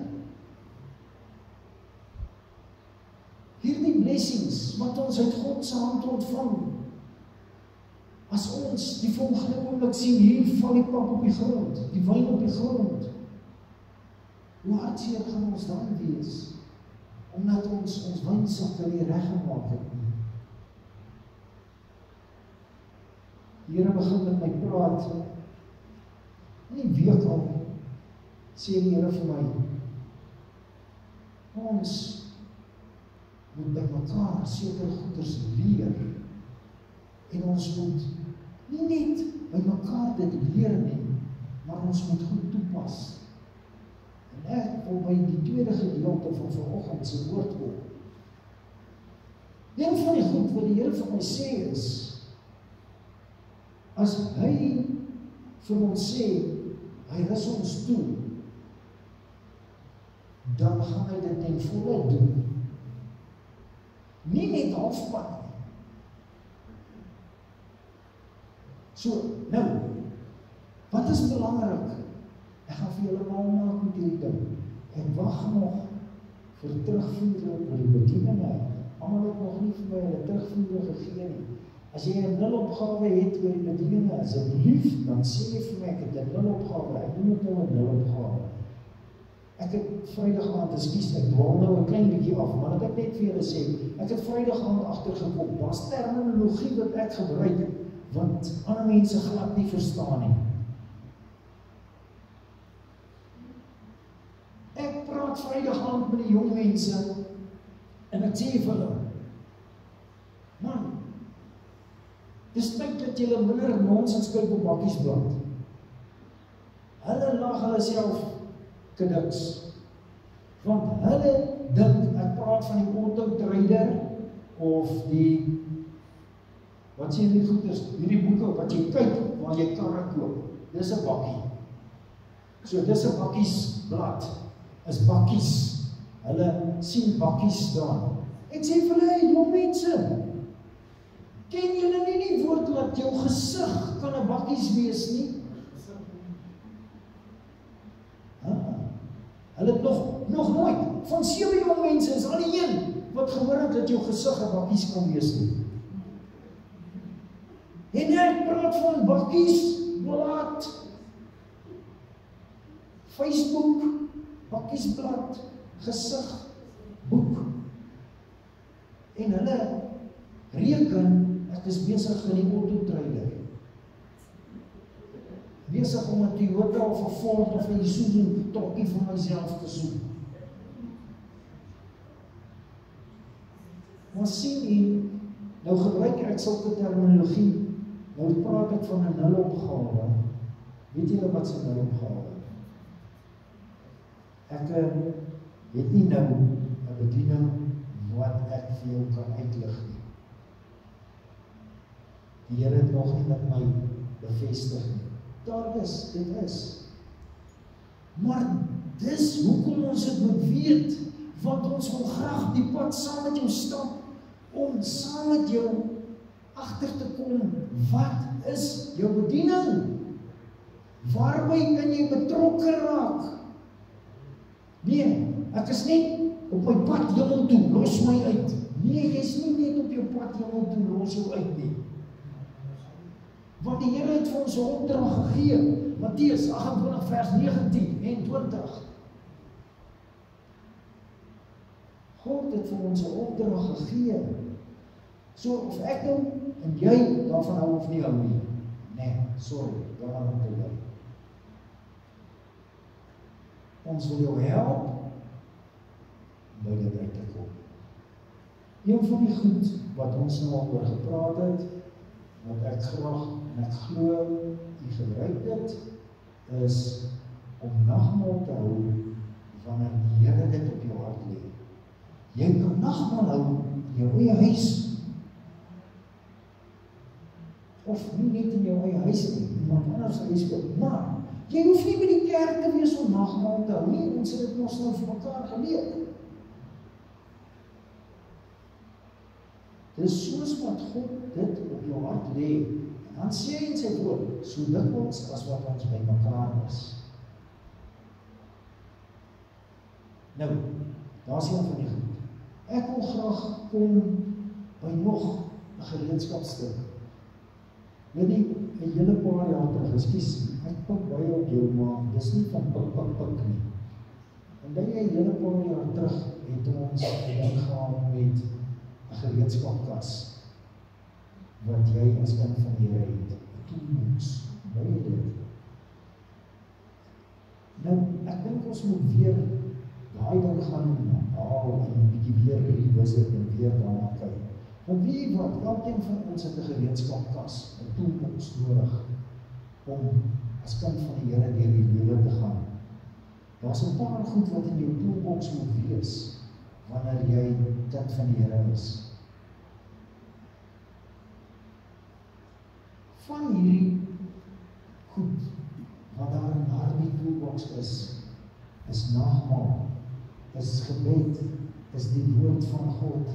Hierdie blessings wat ons uit God se hand ontvang, as ons die volgende oomblik sien, hier val die pap op die grond, die wyn op die grond, hoe hartseer gaan ons dan wees, omdat ons wynsakke nie reggemaak het nie. Die Here begin met my praat, nie week al, sê die Here vir my, ons moet by mekaar sekere goeders leer, en ons moet nie net by mekaar dit leer nie, maar ons moet goed toepas. En ek wil by die tweede gedeelte van vanoggend se woord kom. Een van die goed wat die Here vir my sê is, as hy vir ons sê, hy rus ons toe, dan gaan hy dit ten volle doen. Nie net halfpad nie. So, nou, wat is belangrik? Ek gaan vir julle mal maak met hierdie ding. Ek wag nog vir terugvoer oor die bedieninge. Almal het nog nie vir my hulle terugvoer gegee nie. As jy 'n nulopgawe het oor die bedieninge, asseblief, dan sê jy vir my, ek het 'n nulopgawe. Ek doen dit nou 'n nulopgawe. Ek het Vrydag aand, ekskuus, ek dwaal nou 'n klein bietjie af, maar wat ek net vir julle sê, ek het Vrydag aand agtergekom, daar's terminologie wat ek gebruik, want ander mense glad nie verstaan nie. Ek praat Vrydag aand met die jong mense, en ek sê vir hulle, man, dis tyd dat julle minder nonsens kyk op bakkies blad. Hulle lag hulle self kediks, want hulle dink, ek praat van die autotrader, of die, wat sê die goeders, hierdie boeke wat jy kyk, waar jy karre koop, dis 'n bakkie. So dis 'n bakkiesblad, is bakkies, hulle sien bakkies staan. Ek sê vir hulle, hey, jong mense, ken julle nie die woord dat jou gesig kan 'n bakkies wees nie? Hulle het nog nooit, van 7 jong mense is al die een wat gehoor het dat jou gesig 'n bakkies kan wees nie. En ek praat van bakkies, blad, Facebook, bakkiesblad, gesig, boek. En hulle reken, ek is besig in die autotrader. Besig om 'n Toyota of 'n Ford of 'n Isuzu tokkie vir myself te soek. Maar sien jy, nou gebruik ek sulke terminologie, nou praat ek van 'n nulopgawe. Weet julle wat 'n nulopgawe? Ek het nie nou 'n bediening wat ek vir jou kan uitlig nie. Die Here het nog nie met my bevestig nie. Daar is, dit is. Maar dis hoekom ons dit moet weet, want ons wil graag die pad saam met jou stap, om saam met jou agter te kom, wat is jou bediening? Waarby kan jy betrokke raak? Nee, ek is net op my pad hemel toe, los my uit. Nee, jy is nie net op jou pad hemel toe, los jou uit nie. Want die Here het vir ons 'n opdrag gegee, Matteus 28 vers 19 en 20. God het vir ons 'n opdrag gegee. So of ek nou en jy daarvan hou of nie hou nie. Nee, sorry, daarvan moet jy bly. Ons wil jou help by dit uit te kom. Een van die goed wat ons nou al oor gepraat het, wat ek graag en ek glo jy gebruik dit, is om nagmaal te hou wanneer die Here dit op jou hart lê. Jy kan nagmaal hou in jou eie huis, of nie net in jou eie huis nie, iemand anders huis ook, maar jy hoef nie by die kerk te wees om nagmaal te hou nie, ons het dit ons nou vir mekaar geleer. Dis soos wat God dit op jou hart lê, en dan sê hy in sy woord, so dikwels as wat ons by mekaar is. Nou, daar is een van die goed. Ek wil graag kom by nog 'n gereedskapstuk. Weet nie, 'n hele paar jaar terug, ekskuus, ek pik baie op jou, maar dis nie van pik nie. En by 'n hele paar jaar terug het ons ingegaan met 'n gereedskapkas wat jy as kind van die Here het, 'n toolbox, baie dit. Nou, ek dink ons moet weer daai ding gaan haal en 'n bietjie weer revisit en weer daarna kyk. Want wie wat, elkeen van ons het 'n gereedskapkas, 'n toolbox nodig om as kind van die Here deur die lewe te gaan. Daar's 'n paar goed wat in jou toolbox moet wees wanneer jy kind van die Here is. Van hierdie goed wat daar in daardie toolbox is nagmaal, is gebed, is die woord van God,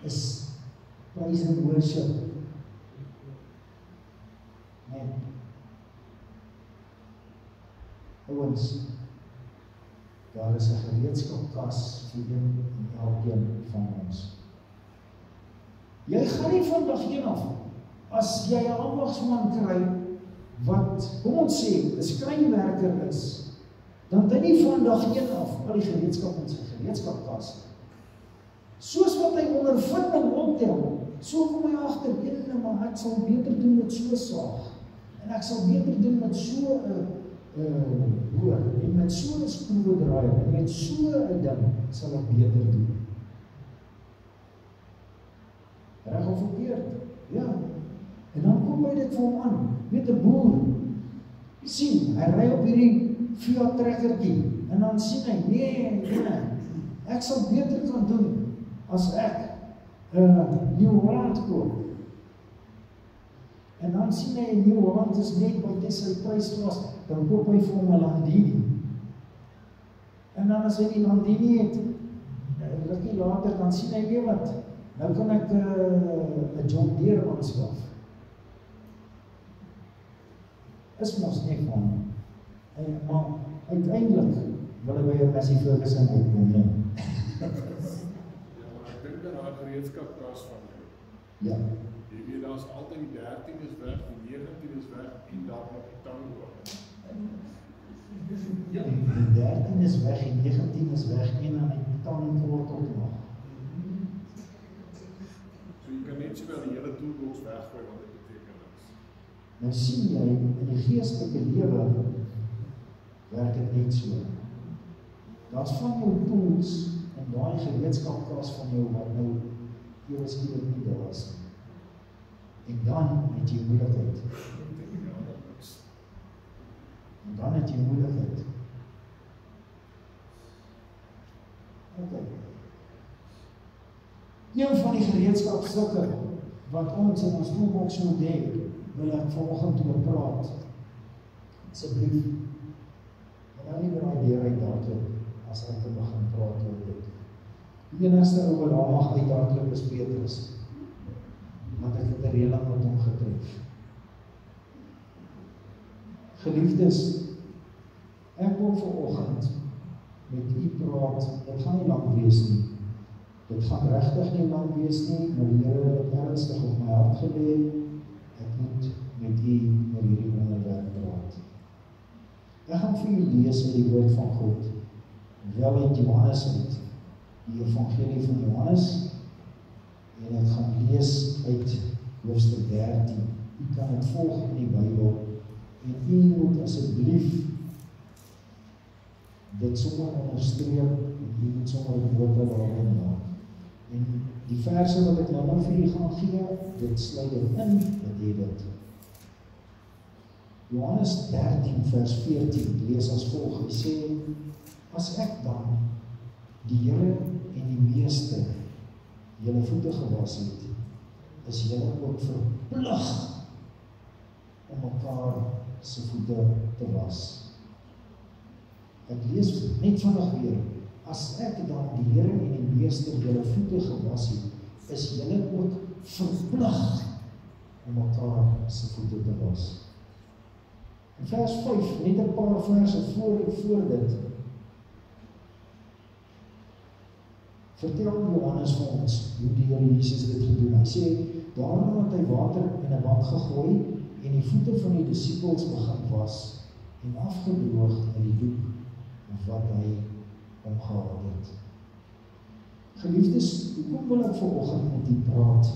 is praise and worship. Nee. Ouens, daar is 'n gereedskapkas vir een en elkeen van ons. Jy gaan nie vandag heen af, as jy 'n ambagsman kry, wat, kom ons sê, 'n skrynwerker is, dan het hy nie vandag heen af, al die gereedskap in sy gereedskapkas. Soos wat hy ondervinding optel, so kom hy agter, maar ek sal beter doen met so 'n saag, en ek sal beter doen met so 'n boor, en met so 'n skroewedraaier, en met so 'n ding, sal ek beter doen. Reg of verkeerd? Ja. En dan kom hy dit vir hom aan, weet 'n boer, sien, hy ry op hierdie Fiat trekkertjie, en dan sien hy, nee, ek sal beter kan doen, as ek New Holland koop. En dan sien hy, New Holland is net buite sy prysklas, dan koop hy vir hom 'n Landini. En dan as hy die Landini het, rukkie later, dan sien hy weer wat, nou kan ek 'n John Deere aanskaf. Is mos nie van, maar uiteindelik wil hy by 'n Massey Ferguson uitkom. Ja, maar ek dink dat daar 'n gereedskapkas van jou. Ja. Jy weet, daar's altyd die 13 is weg, die 19 is weg, en daar nog die tang oor. Ja. Die 13 is weg, die 19 is weg, en dan die tang kort ook nog. So jy kan net sowel die hele toolbox weggooi wat dit beteken is. Nou sien jy, in die geestelike lewe werk dit net so. Daar's van jou tools en daai gereedskapkas van jou wat nou ewe skielik nie daar is. En dan het jy moeilikheid. En dan het jy moeilikheid. Okay. Een van die gereedskapstukke wat ons in ons toolbox moet hê, wil ek vanoggend oor praat. Asseblief. En nou nie weer deur uit hardloop as ek te begin praat oor dit. Die enigste ou wat daar mag uit hardloop is Petrus. Want ek het 'n reëling met hom getref. Geliefdes, ek wil vanoggend met u praat, dit gaan nie lank wees nie. Dit gaan regtig nie lank wees nie, maar die Here het ernstig op my hart gelê. Ek moet met u oor hierdie onderwerp praat. Ek gaan vir u lees uit die woord van God, wel uit Johannes uit, die evangelie van Johannes, en ek gaan lees uit hoofstuk 13. U kan dit volg in die Bybel, en u moet asseblief dit sommer onderstreep, en u moet sommer 'n woorde daarin maak. En die verse wat ek nou vir u gaan gee, dit sluit dit in, dat jy dit. Johannes 13 vers 14 lees as volg, hy sê, as ek dan, die Here en die Meester, julle voete gewas het, is julle ook verplig om mekaar se voete te was. Ek lees net vinnig weer, as ek dan die Here en die Meester julle voete gewas het, is julle ook verplig om mekaar se voete te was. In vers 5, net 'n paar verse voor dit, vertel Johannes vir ons hoe die Here Jesus dit gedoen. Hy sê, daarom het hy water in 'n bak gegooi en die voete van die disippels begin was en afgedroog met die doek wat hy omgehad het. Geliefdes, hoekom wil ek vanoggend met u praat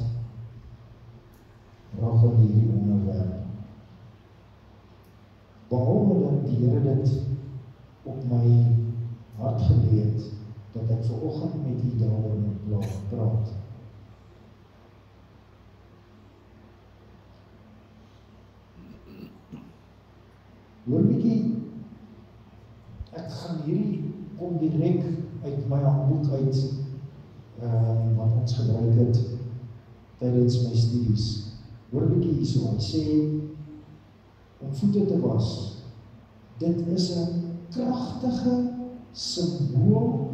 rakende hierdie onderwerp? behalwe dat die Here dit op my hart gelê het, dat ek vanoggend met u daaroor moet praat. Hoor bietjie, ek gaan hierdie kom direk uit my handboek uit, wat ons gebruik het tydens my studies. Hoor bietjie hierso, hy sê, om voete te was, dit is 'n kragtige simbool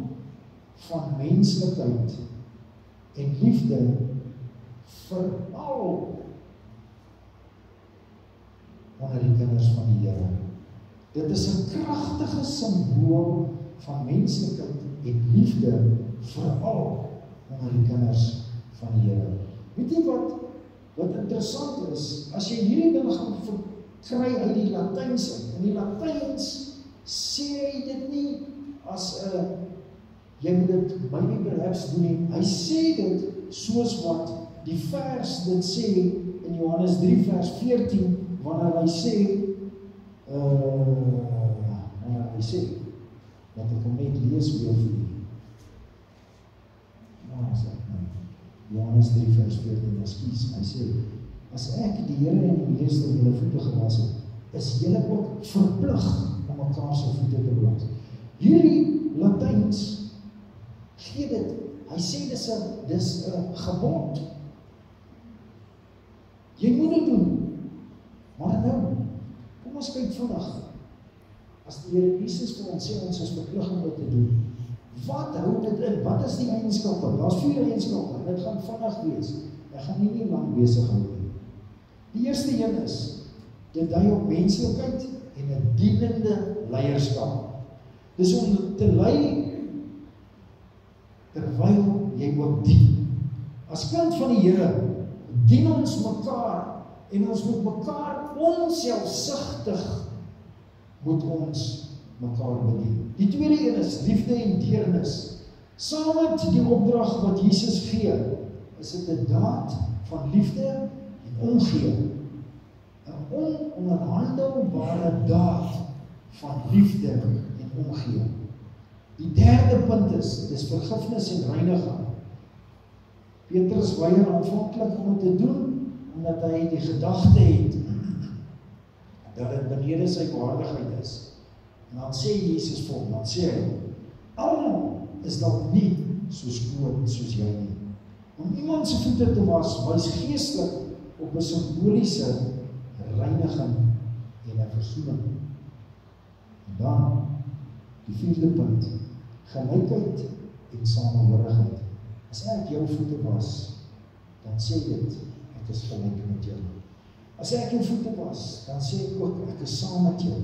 van menslikheid en liefde veral onder die kinders van die Here. Dit is 'n kragtige simbool van menslikheid en liefde veral onder die kinders van die Here. Weet jy wat interessant is, as jy hierdie ding gaan kry uit die Latyns uit. In die Latyns sê hy dit nie as jy moet dit maybe perhaps doen nie. Hy sê dit soos wat die vers dit sê in Johannes 3 vers 14, wanneer hy sê, dat ek hom net lees weer vir u. Johannes 3 vers 14, ekskuus, hy sê, as ek die Here en die Meester julle voete gewas het, is julle ook verplig om mekaar se voete te was. Hierdie Latyns gee dit, hy sê dis 'n gebod. Jy moet dit doen. Maar nou, kom ons kyk vandag. As die Here Jesus vir ons sê ons is verplig om dit te doen, wat hou dit in? Wat is die eienskappe? Daar's 4 eienskappe, en dit gaan vinnig wees. Ek gaan nie lang besig hou nie. Die eerste een is, dit dui op menslikheid en 'n dienende leierskap. Dis om te lei terwyl jy ook dien. As kind van die Here dien ons mekaar en ons moet mekaar onselfsugtig moet ons mekaar bedien. Die tweede een is liefde en deernis. Saam met die opdrag wat Jesus gee, is dit 'n daad van liefde en omgee. 'n ononderhandelbare daad van liefde en omgee. Die derde punt is vergifnis en reiniging. Petrus weier aanvanklik om dit te doen, omdat hy die gedagte het dat dit benede sy waardigheid is. En dan sê Jesus vir hom, dan sê hy, almal is dalk nie so skoon soos jy nie. Om iemand se voete te was, wys geestelik op 'n simboliese reiniging en 'n versoening. En dan, die vierde punt, gelykheid en samehorigheid. As ek jou voete was, dan sê dit, ek is gelyk met jou. As ek jou voete was, dan sê ek ook, ek is saam met jou.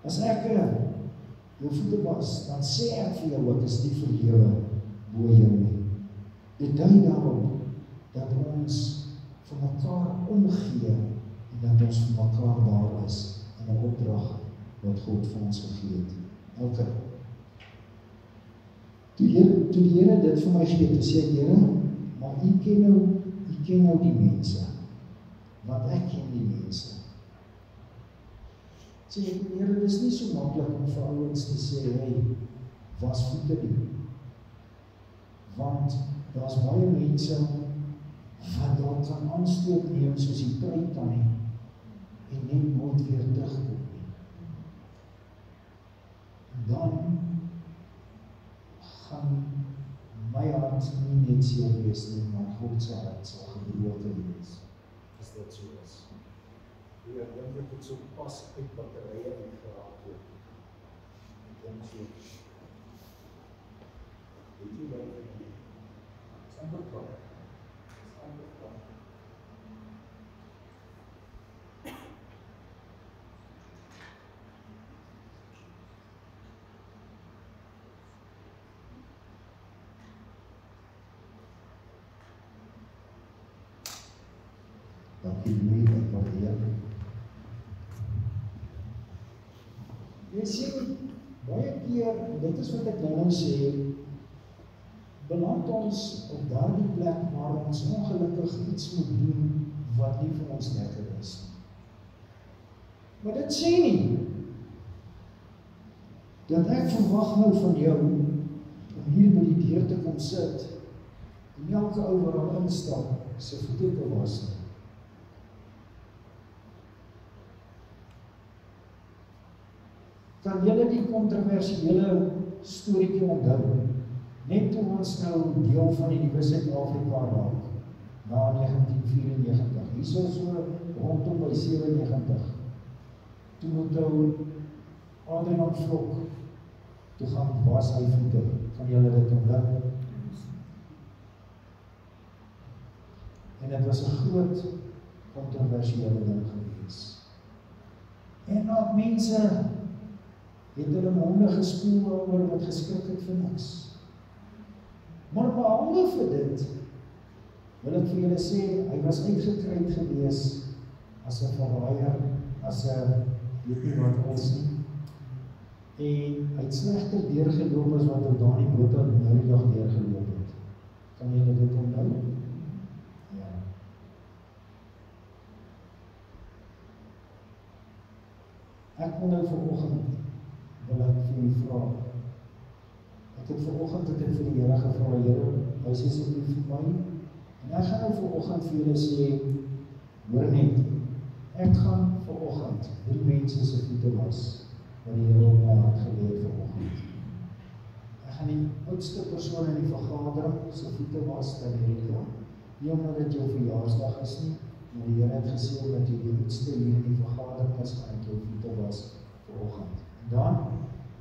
As ek jou voete was, dan sê ek vir jou, ek is nie verhewe bo jou nie. Dit dui daarop, dat ons vir mekaar omgee, en dat ons vir mekaar daar is, in 'n opdrag wat God vir ons gegee het. Okay. Toe die Here dit vir my gee, toe sê ek, Here, maar u ken nou die mense, want ek ken die mense. Sê ek, Here, dit is nie so maklik om vir ouens te sê, hey, was voete nie. Want daar's baie mense wat daar kan aanstoot neem soos die pruittannie en net nooit weer terugkom nie. En dan gaan my hart nie net seer wees nie, maar God se hart sal gebroken wees, as dit so is. Ja, dan word dit so pas uit batterye uitgeraak word. En so, weet jy wat ek doen? Het is amper klaar. Dankie nie, ek waardeer. Jy sien, baie keer, dit is wat ek nou sê, beland ons op daardie plek waar ons ongelukkig iets moet doen wat nie vir ons lekker is. Maar dit sê nie, dat ek verwag nou van jou, om hier by die deur te kom sit, en elke ou wat daar instap, sy voete te was nie. Kan julle die kontroversiële storieetjie onthou, net toe ons nou deel van die nuwe Suid-Afrika raak, na 1994, hierso so rondom by 97, toe moet nou Adrian Vlok toe gaan was hy voete, van julle dit onthou. En dit was 'n groot kontroversiële ding gewees. En dat mense het hulle monde gespoel oor wat geskrik het vir niks. Maar behalwe vir dit, wil ek vir julle sê, hy was uitgekruid gewees as 'n verraaier, as 'n weet nie wat ons nie. En hy het slegter deurgeloop as wat Dani Botha nou die dag deurgeloop het. Kan julle dit onthou? Ja. Ek wil nou vanoggend wil ek vir u vra. Ek het vanoggend vir die Here gevra, Here, wys asseblief vir my. En ek gaan nou vanoggend vir julle sê, hoor net, ek gaan vanoggend 3 mense se voete was, wat die Here op my hart gelê het vanoggend. Ek gaan die oudste persoon in die vergadering se voete was, dan Erika, nie omdat dit jou verjaarsdag is nie, maar die Here het gesê dat jy die oudste hier in die vergadering is, gaan ek jou voete was vanoggend. En dan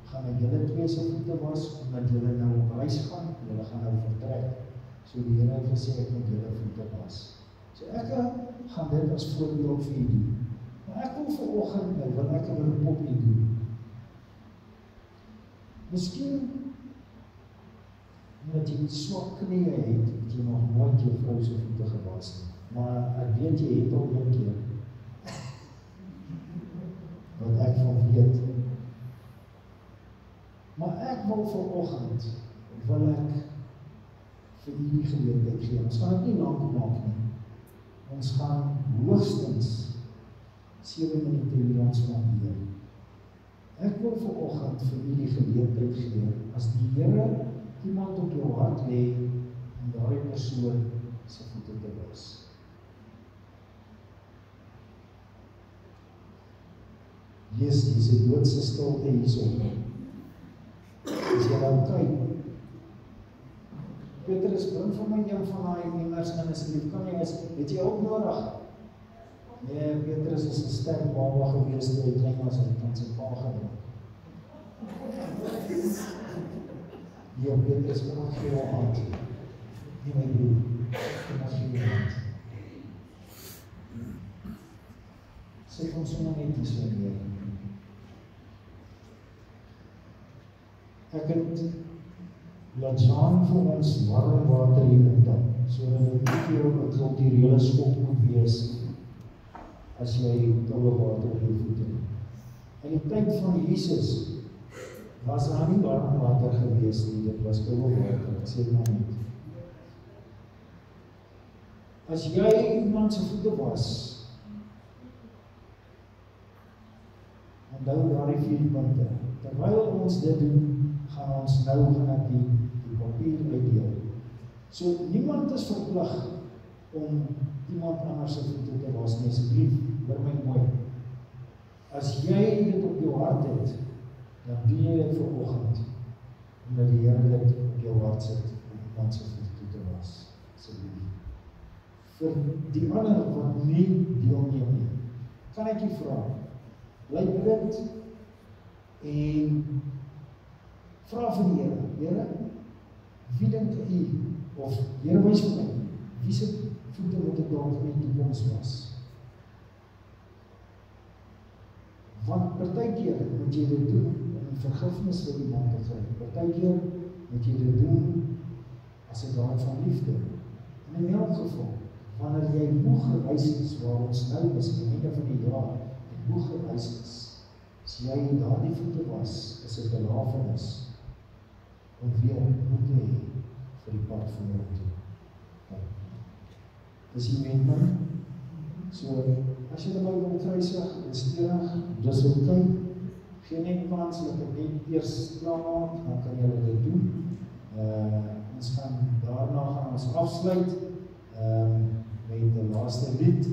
gaan ek julle 2 se voete was, omdat julle nou op reis gaan, julle gaan nou vertrek. So die Here het gesê ek moet julle voete was. So ek gaan dit as voorbeeld vir u doen. Maar ek wil vanoggend nou, wil ek 'n beroep op u doen. Miskien, omdat jy swak knieë het, het jy nog nooit jou vrou se voete gewas nie. Maar ek weet jy het al 1 keer. Wat ek van weet. Maar ek wil vanoggend, wil ek vir u die geleentheid gee. Ons gaan dit nie lank maak nie. Ons gaan hoogstens 7 minute hier ons spandeer. Ek wil vanoggend vir u die geleentheid gee, as die Here iemand op jou hart lê, om daardie persoon se voete te was. Yes, dis 'n doodse stilte hierso. As jy nou kyk, Petrus, bring vir my een van daai emmers in asseblief, kan jy het jy hulp nodig? Nee, Petrus is 'n sterk baba gewees toe hy klein was, hy kan sy pa gedra. Ja, Petrus, kom ons gee jou hand. Nie my broer, kom ons gee jou hand. Sê ons sommer net iets van hier. Ek het laat Jean vir ons warm water hier optap, sodat dit nie vir jou 'n kulturele skok moet wees as jy koue water op jou voete. In die tyd van Jesus was daar nie warm water gewees nie, dit was koue water, ek sê maar net. As jy iemand se voete was, onthou daardie 4 punte. Terwyl ons dit doen, gaan ons nou die papier uitdeel. So niemand is verplig om iemand anders se voete te was nie, asseblief, hoor my mooi. As jy dit op jou hart het, dan doen jy dit vanoggend, omdat die Here dit op jou hart sit om iemand se voete te was, asseblief. Vir die ander wat nie deelneem nie, kan ek jy vra, bly bid en vra vir die Here, Here, wie dink u, of Here wys vir my, wie se voete moet ek dalk in die toekoms was? Want partykeer moet jy dit doen om vergifnis vir iemand te kry. Partykeer moet jy dit doen as 'n daad van liefde. En in elk geval, wanneer jy moeg gereis is, waar ons nou is, aan die einde van die jaar, en moeg gereis is, as jy daardie voete was, is 'n belafenis om weer moed te hê vir die pad vorentoe. Dis die wending. So as jy nou wil kruisig en steurig, dis oké. Geen net kans dat ek net eers klaar maak, dan kan jy dit doen. Ons gaan daarna ons afsluit met die laaste lied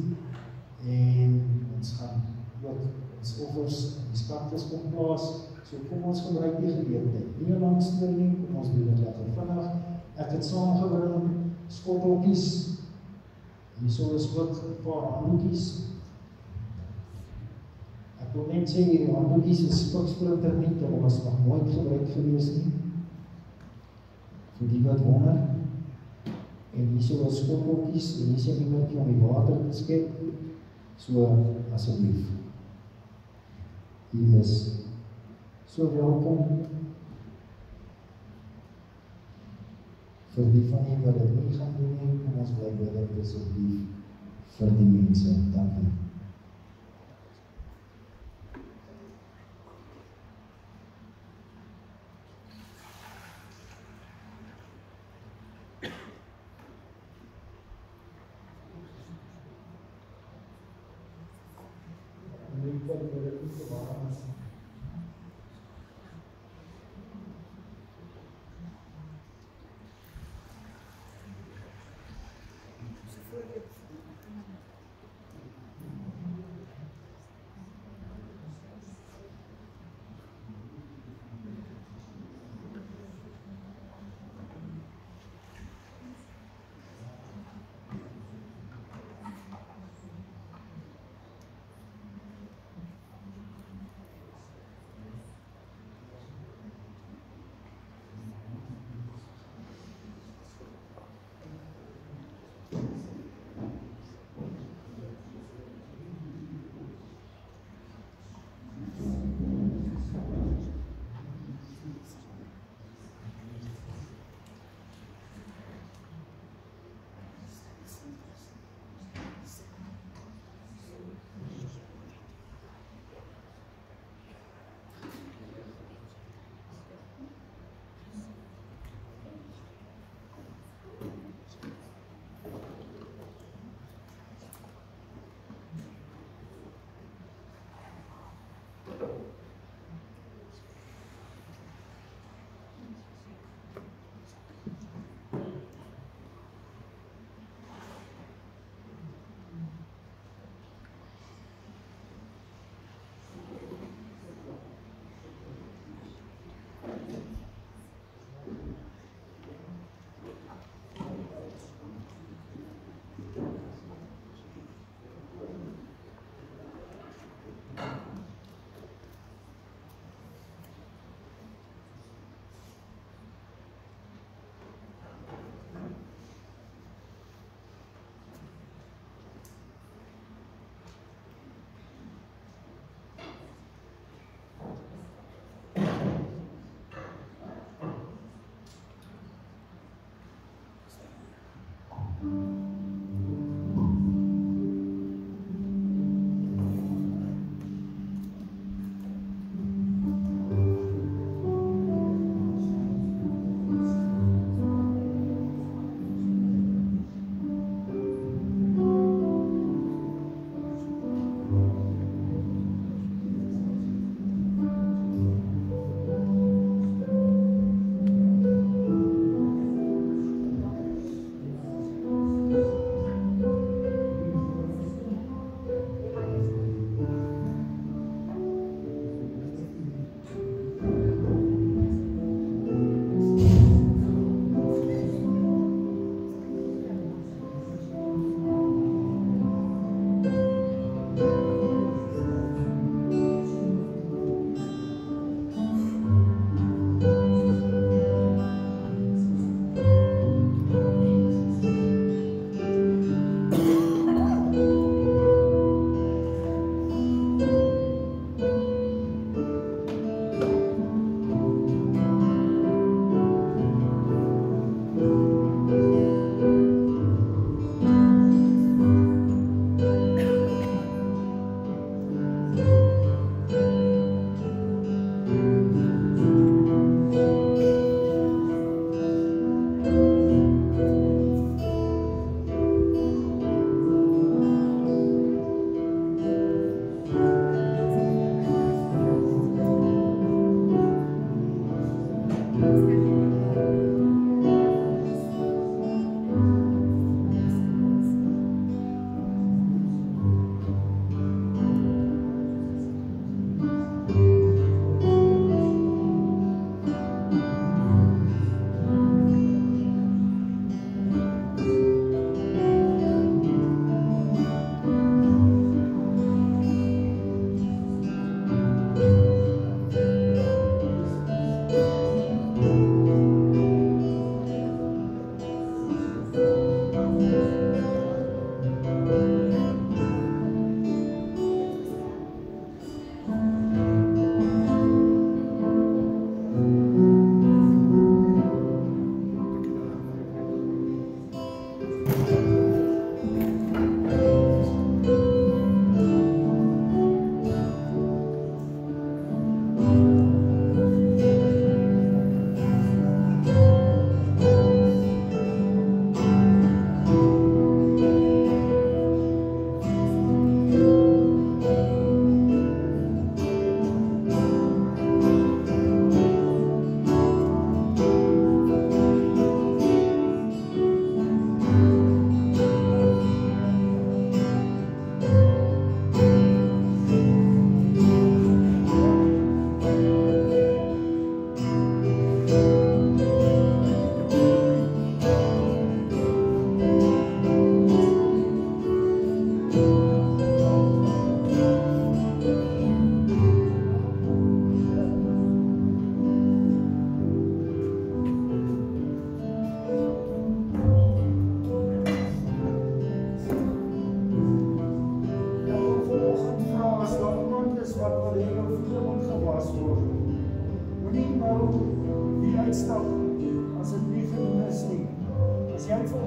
en ons gaan ook ons offers en die skatkis kom plaas. So kom ons gebruik die geleentheid. Nie 'n lang storie nie, kom ons doen dit lekker vinnig. Ek het saamgebring skotteltjies. Hierso is ook 'n paar handdoekies. Ek wil net sê, die handdoekies is spiksplinter nie, hulle was nog nooit gebruik gewees nie. Vir die wat wonder. En hierso is skotteltjies, en hier is 'n emmertjie om die water te skep. So, asseblief. Hier is so welkom vir die van die wat dit nie gaan doen nie, kom ons bly bid dit asseblief vir die mense. Dankie.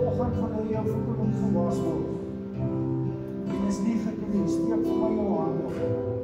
vanoggend wanneer jy jou voete moet gewas word. En is nie geknie, steek vir my jou hand op.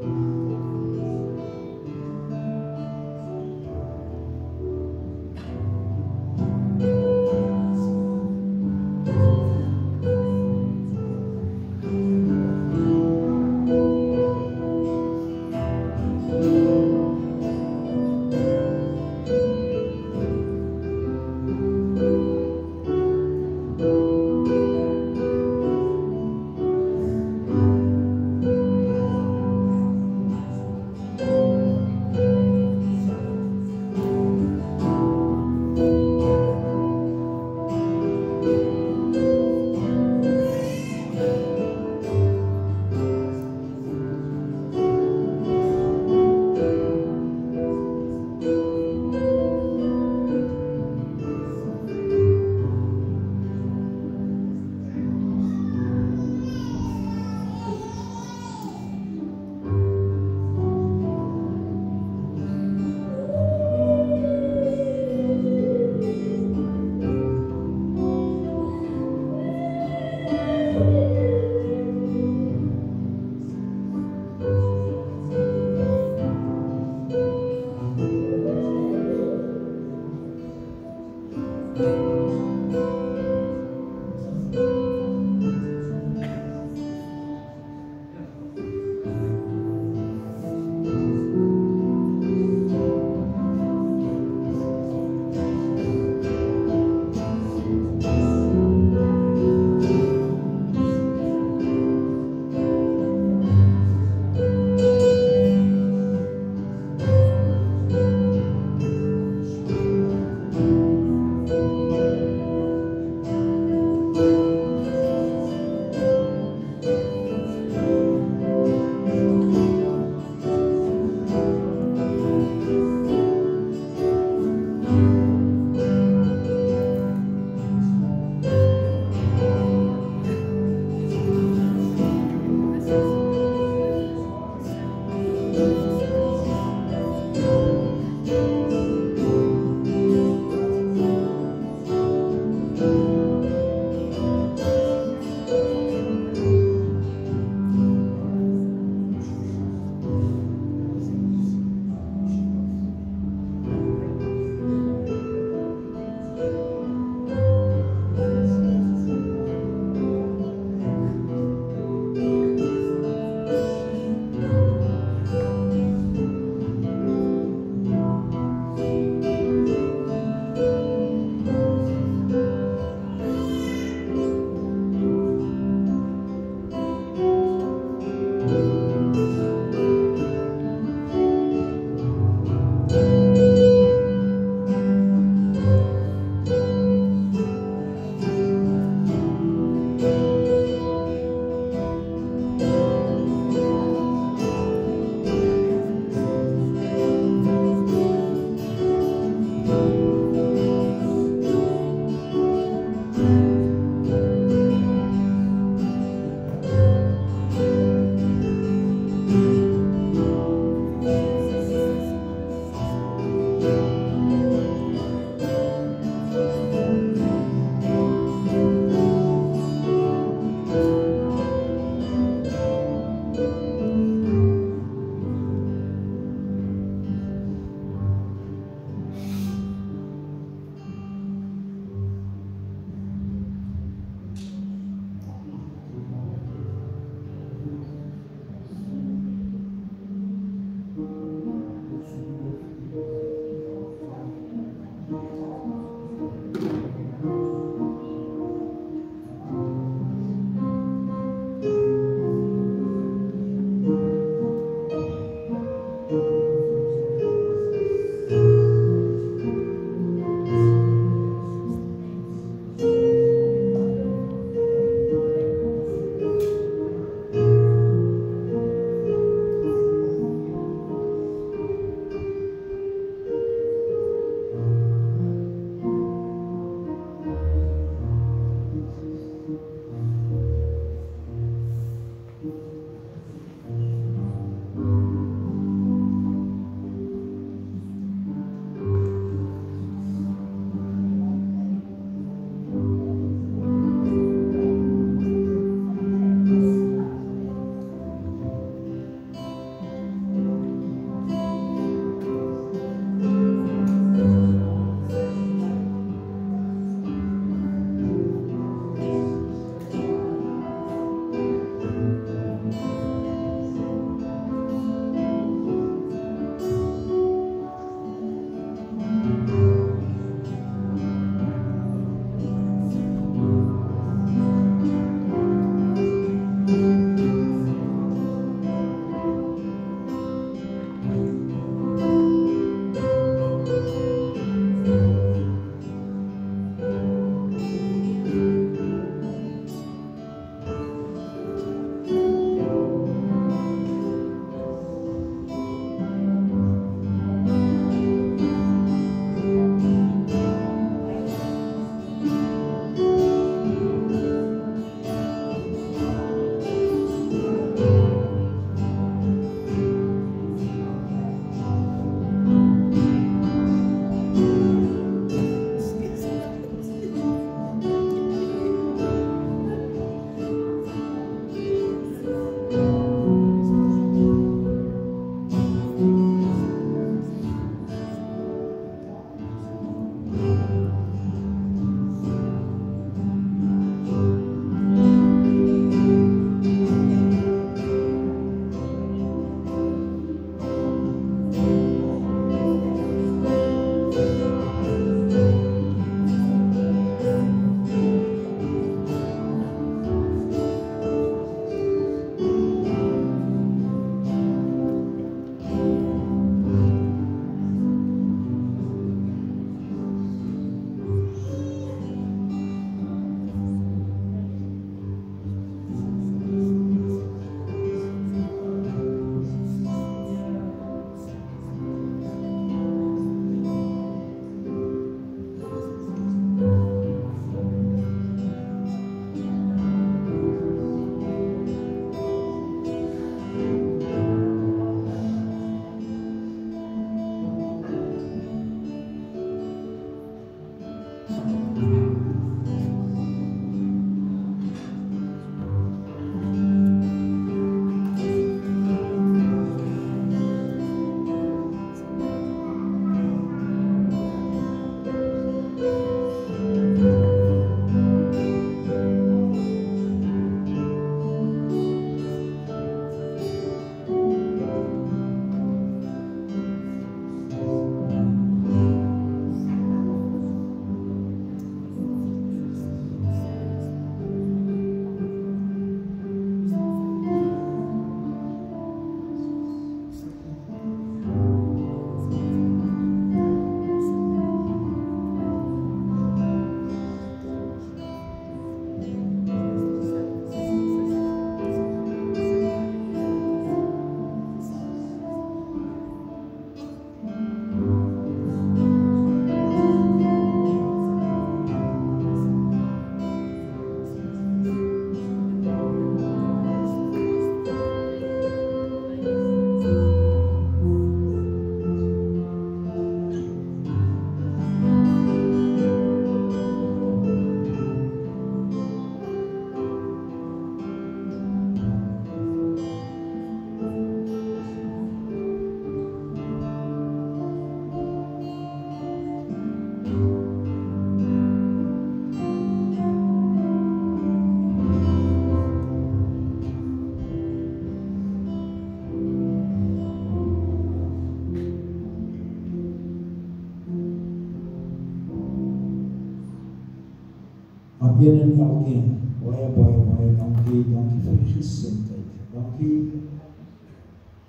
aan een en elkeen, baie, baie, baie dankie vir die gesindheid. Dankie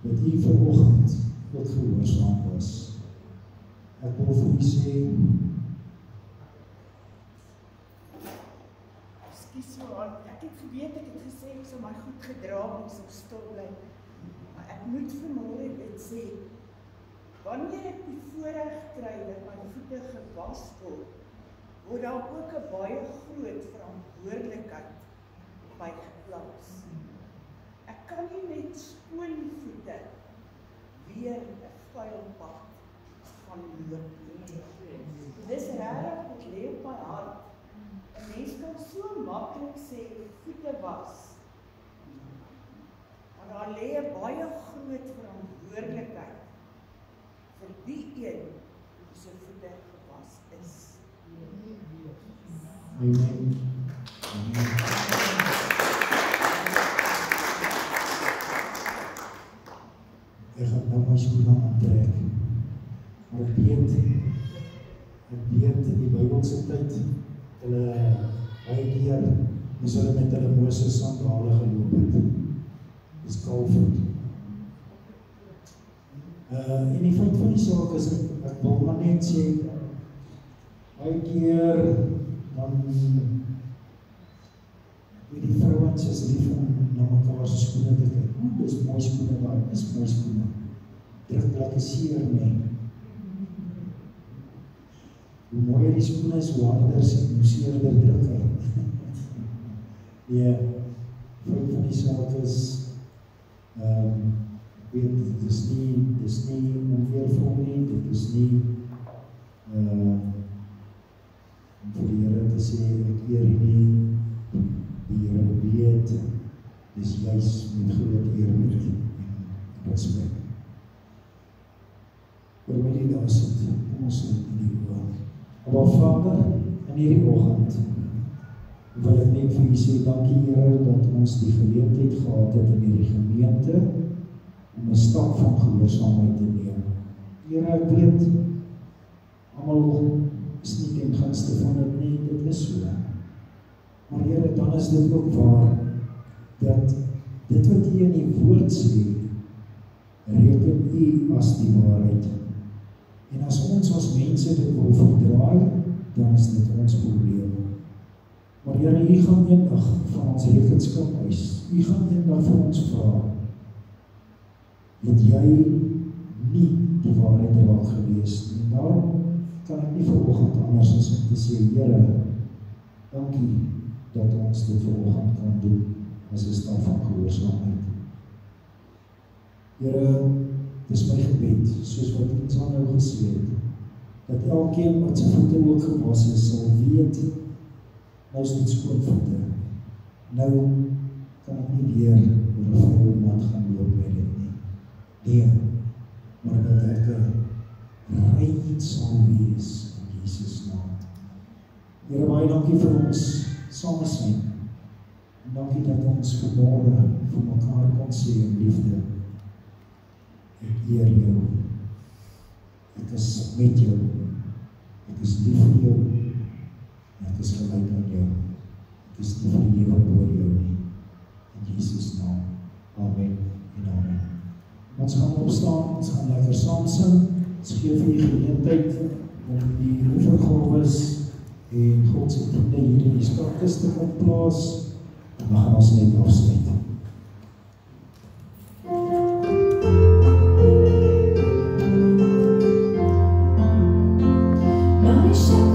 dat u vanoggend God gehoorsaam was. Ek wil vir u sê, Ekskuus maar, ek het geweet, ek het gesê, ek sal my goed gedra, ek sal stil bly. Maar ek moet vanmôre dit sê, wanneer ek die voorreg kry dat my voete gewas word, word daar ook 'n baie groot verantwoordelikheid op my geplaas. Ek kan nie met skoon voete weer 'n vuil pad gaan loop nie. Dis regtig wat lê op my hart. 'n Mens kan so maklik sê voete was, maar daar lê 'n baie groot verantwoordelikheid vir die een wie se voete gewas is. Amen. Ek gaan nou my skoene aantrek. Maar ek weet in die Bybelse tyd, hulle baie keer moes hulle met hulle Moses sandale geloop het. Dis kaalvoet. En die feit van die saak is, ek wil maar net sê, baie keer dan weet die vrouwens is lief om na mekaar se skoene te kyk. Dis mooi skoene daar, dis mooi skoene. Druk lekker seer nie. Hoe mooier die skoene is, hoe harder en hoe seerder druk hy. Die feit van die saak is, weet, dit is nie onweervol nie, dit is nie om vir die Here te sê, ek eer nie, die Here weet, dis juist met groot eerbied en respect. Oor my die daar sit, kom ons in die oor. Maar Vader, in hierdie oggend, wil ek net vir u sê, dankie Here, dat ons die geleentheid gehad het in hierdie gemeente, om 'n stap van gehoorsaamheid te neem. Here, ek weet, almal is nie ten gunste van dit nie, dit is so. Maar Here, dan is dit ook waar, dat dit wat u in die woord sê, reken u as die waarheid. En as ons as mense dit wil verdraai, dan is dit ons probleem. Maar Here, u gaan eendag van ons rekenskap eis. U gaan eendag vir ons vra, het jy nie die waarheid raak gewees nie. En daarom kan ek nie vanoggend anders as om te sê, Here, dankie dat ons dit vanoggend kan doen as 'n stap van gehoorsaamheid. Here, dis my gebed, soos wat ons nou gesê het, dat elkeen wat sy voete ook gewas is, sal weet, nou is dit skoon voete. Nou kan ek nie weer oor 'n vuil mat gaan loop met dit nie. Nee, maar dat ek rein sal wees in Jesus naam. Here, baie dankie vir ons samesyn. En dankie dat ons vanmôre vir mekaar kon sê in liefde. Ek eer jou. Ek is met jou. Ek is lief vir jou. Ek is gelyk aan jou. Ek is nie vir die lewe oor jou nie. In Jesus naam. Amen en amen. Ons gaan opstaan, ons gaan lekker saam sing. Ons gee vir die geleentheid om die offergawes en God se diene hier in die skatkis te kom plaas. En dan gaan ons net afsluit. Praise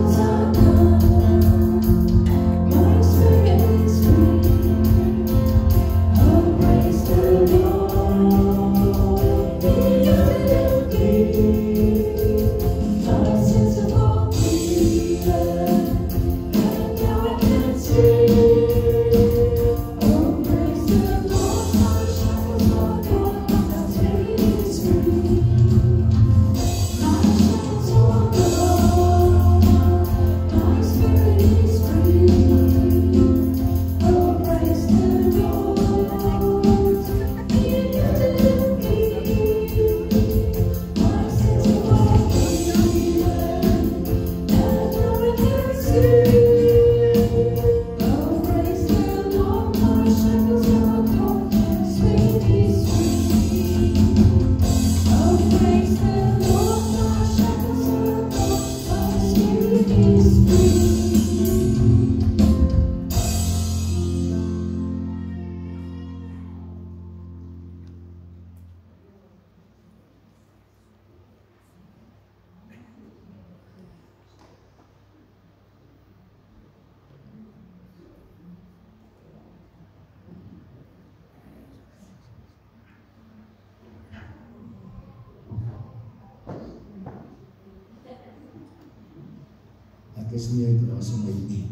ek is nie uit asem uit nie.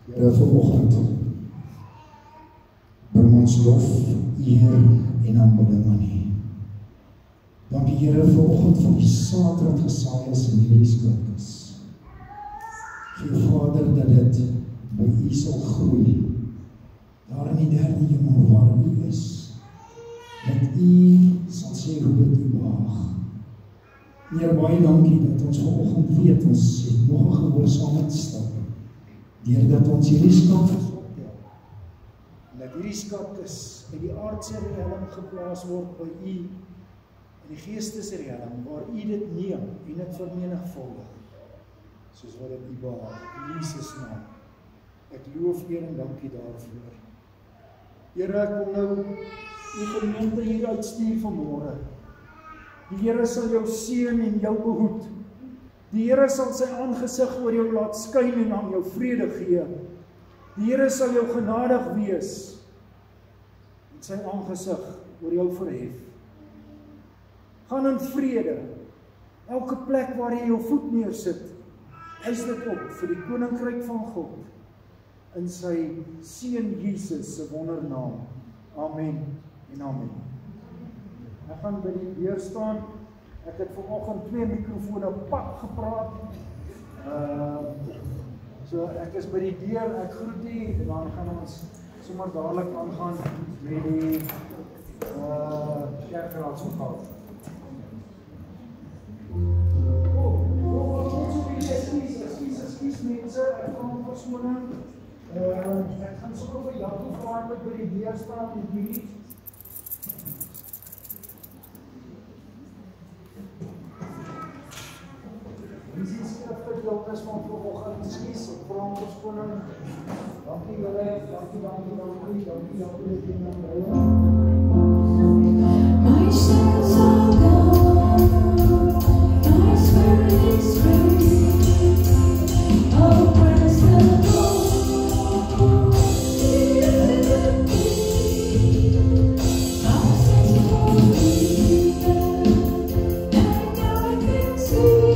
Here, vanoggend bring ons lof, eer en aanbidding aan U. Dankie Here vanoggend vir die saad wat gesaai is in hierdie skriftes. Gee Vader dat dit by U sal groei, daar in die derde hemel waar U is, dat U sal sê hoe dit U behaag. Heer, baie dankie dat ons vanoggend weet, ons het nog 'n gehoorsaamheidstap, deurdat ons hierdie skatkis optel, en dat hierdie skatkis in die aardse realm geplaas word by U, in die geestesrealm, waar U dit neem en dit vermenigvuldig, soos wat dit U behaag, in Jesus naam. Ek loof eer en dankie daarvoor. Here, ek wil nou U gemeente hier uitstuur vanmôre. Die Here sal jou seën en jou behoed. Die Here sal sy aangesig oor jou laat skyn en aan jou vrede gee. Die Here sal jou genadig wees en sy aangesig oor jou verhef. Gaan in vrede. Elke plek waar jy jou voet neersit, eis dit op vir die koninkryk van God in sy seun Jesus se wondernaam. Amen en amen. Ek gaan by die deur staan. Ek het vanoggend 2 mikrofone pak gepraat. So ek is by die deur, ek groet u en dan gaan ons sommer dadelik aangaan met die kerkraadsvergadering. Excuse mense, ek gaan verskoning. Ek gaan sommer vir Jakob vra met by die deur staan en hierdie is van vanoggend skies op grond verskoning. Dankie julle, dankie. My shackles are gone, my spirit is free. Oh, praise the Lord, He delivered me. I was searching for a reason, and now I can see.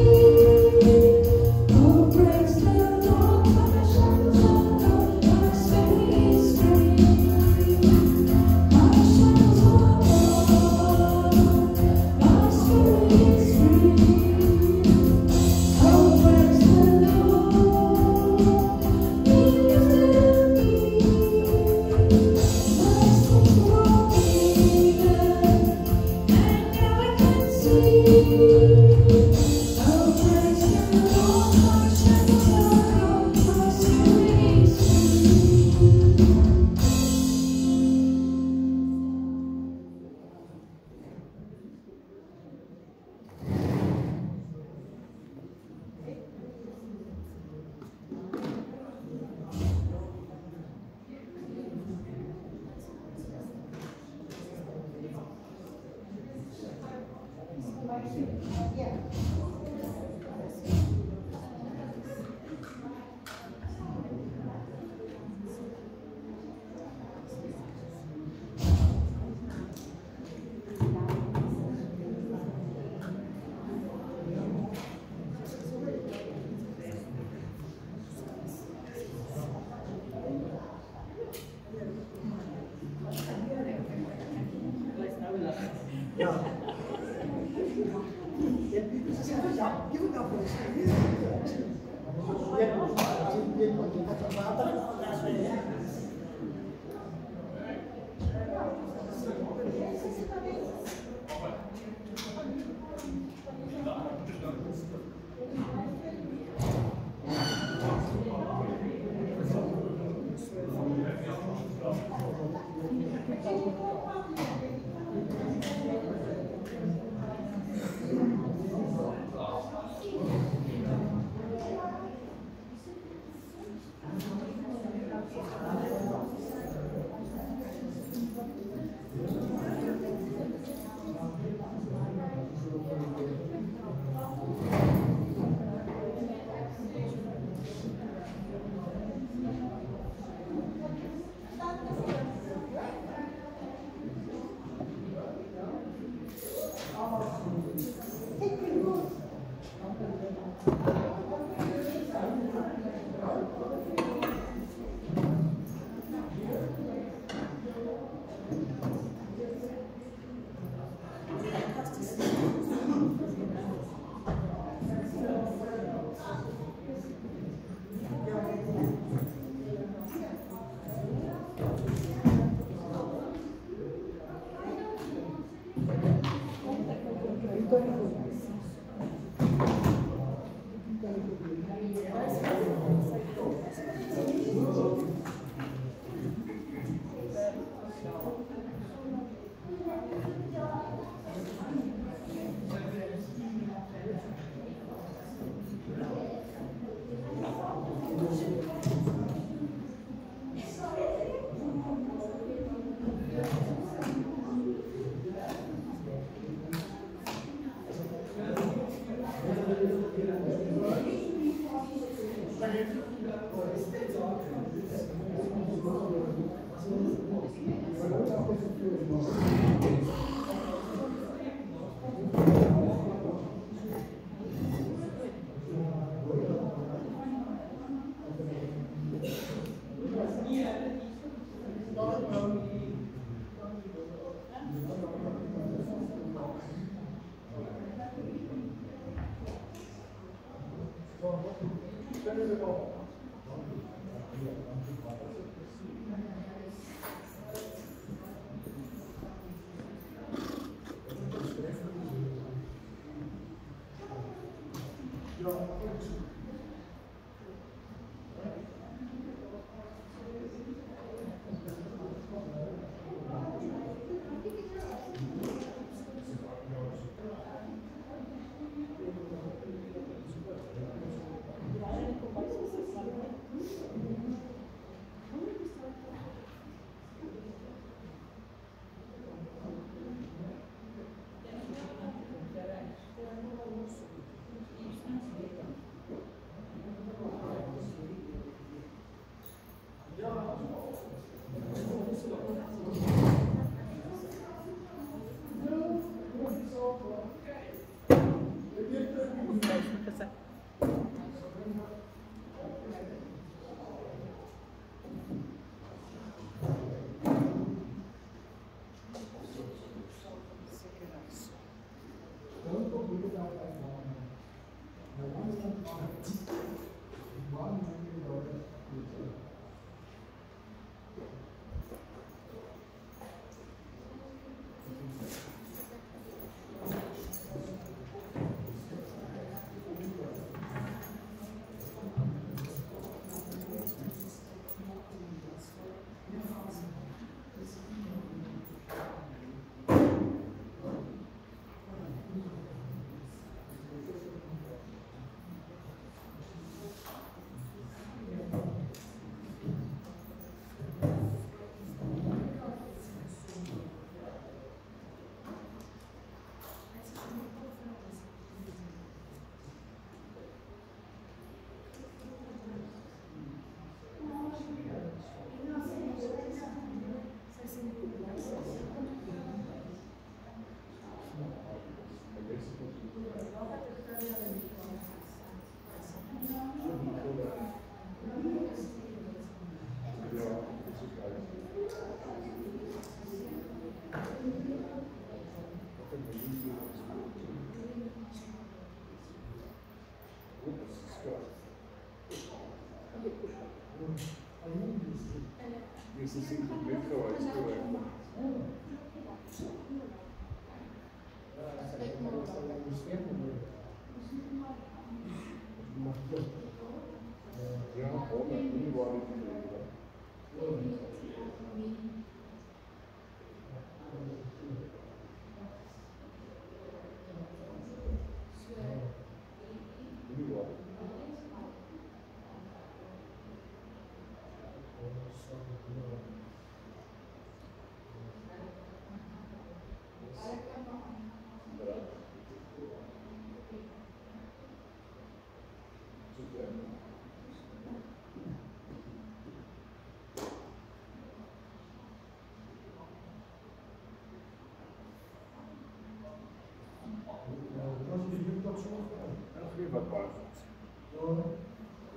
nie wat baie goed is.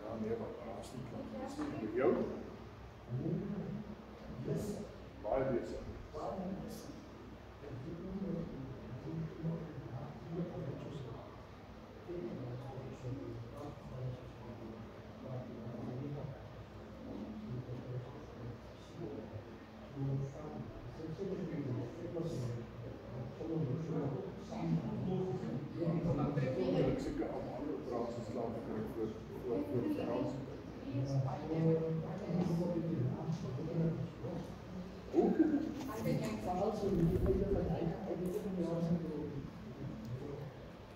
Ja, nee, wat baas nie kan. Dis nie vir jou. Baie besig. Ek seker al ander operasies slaap gekry voor vakansie. Hoe?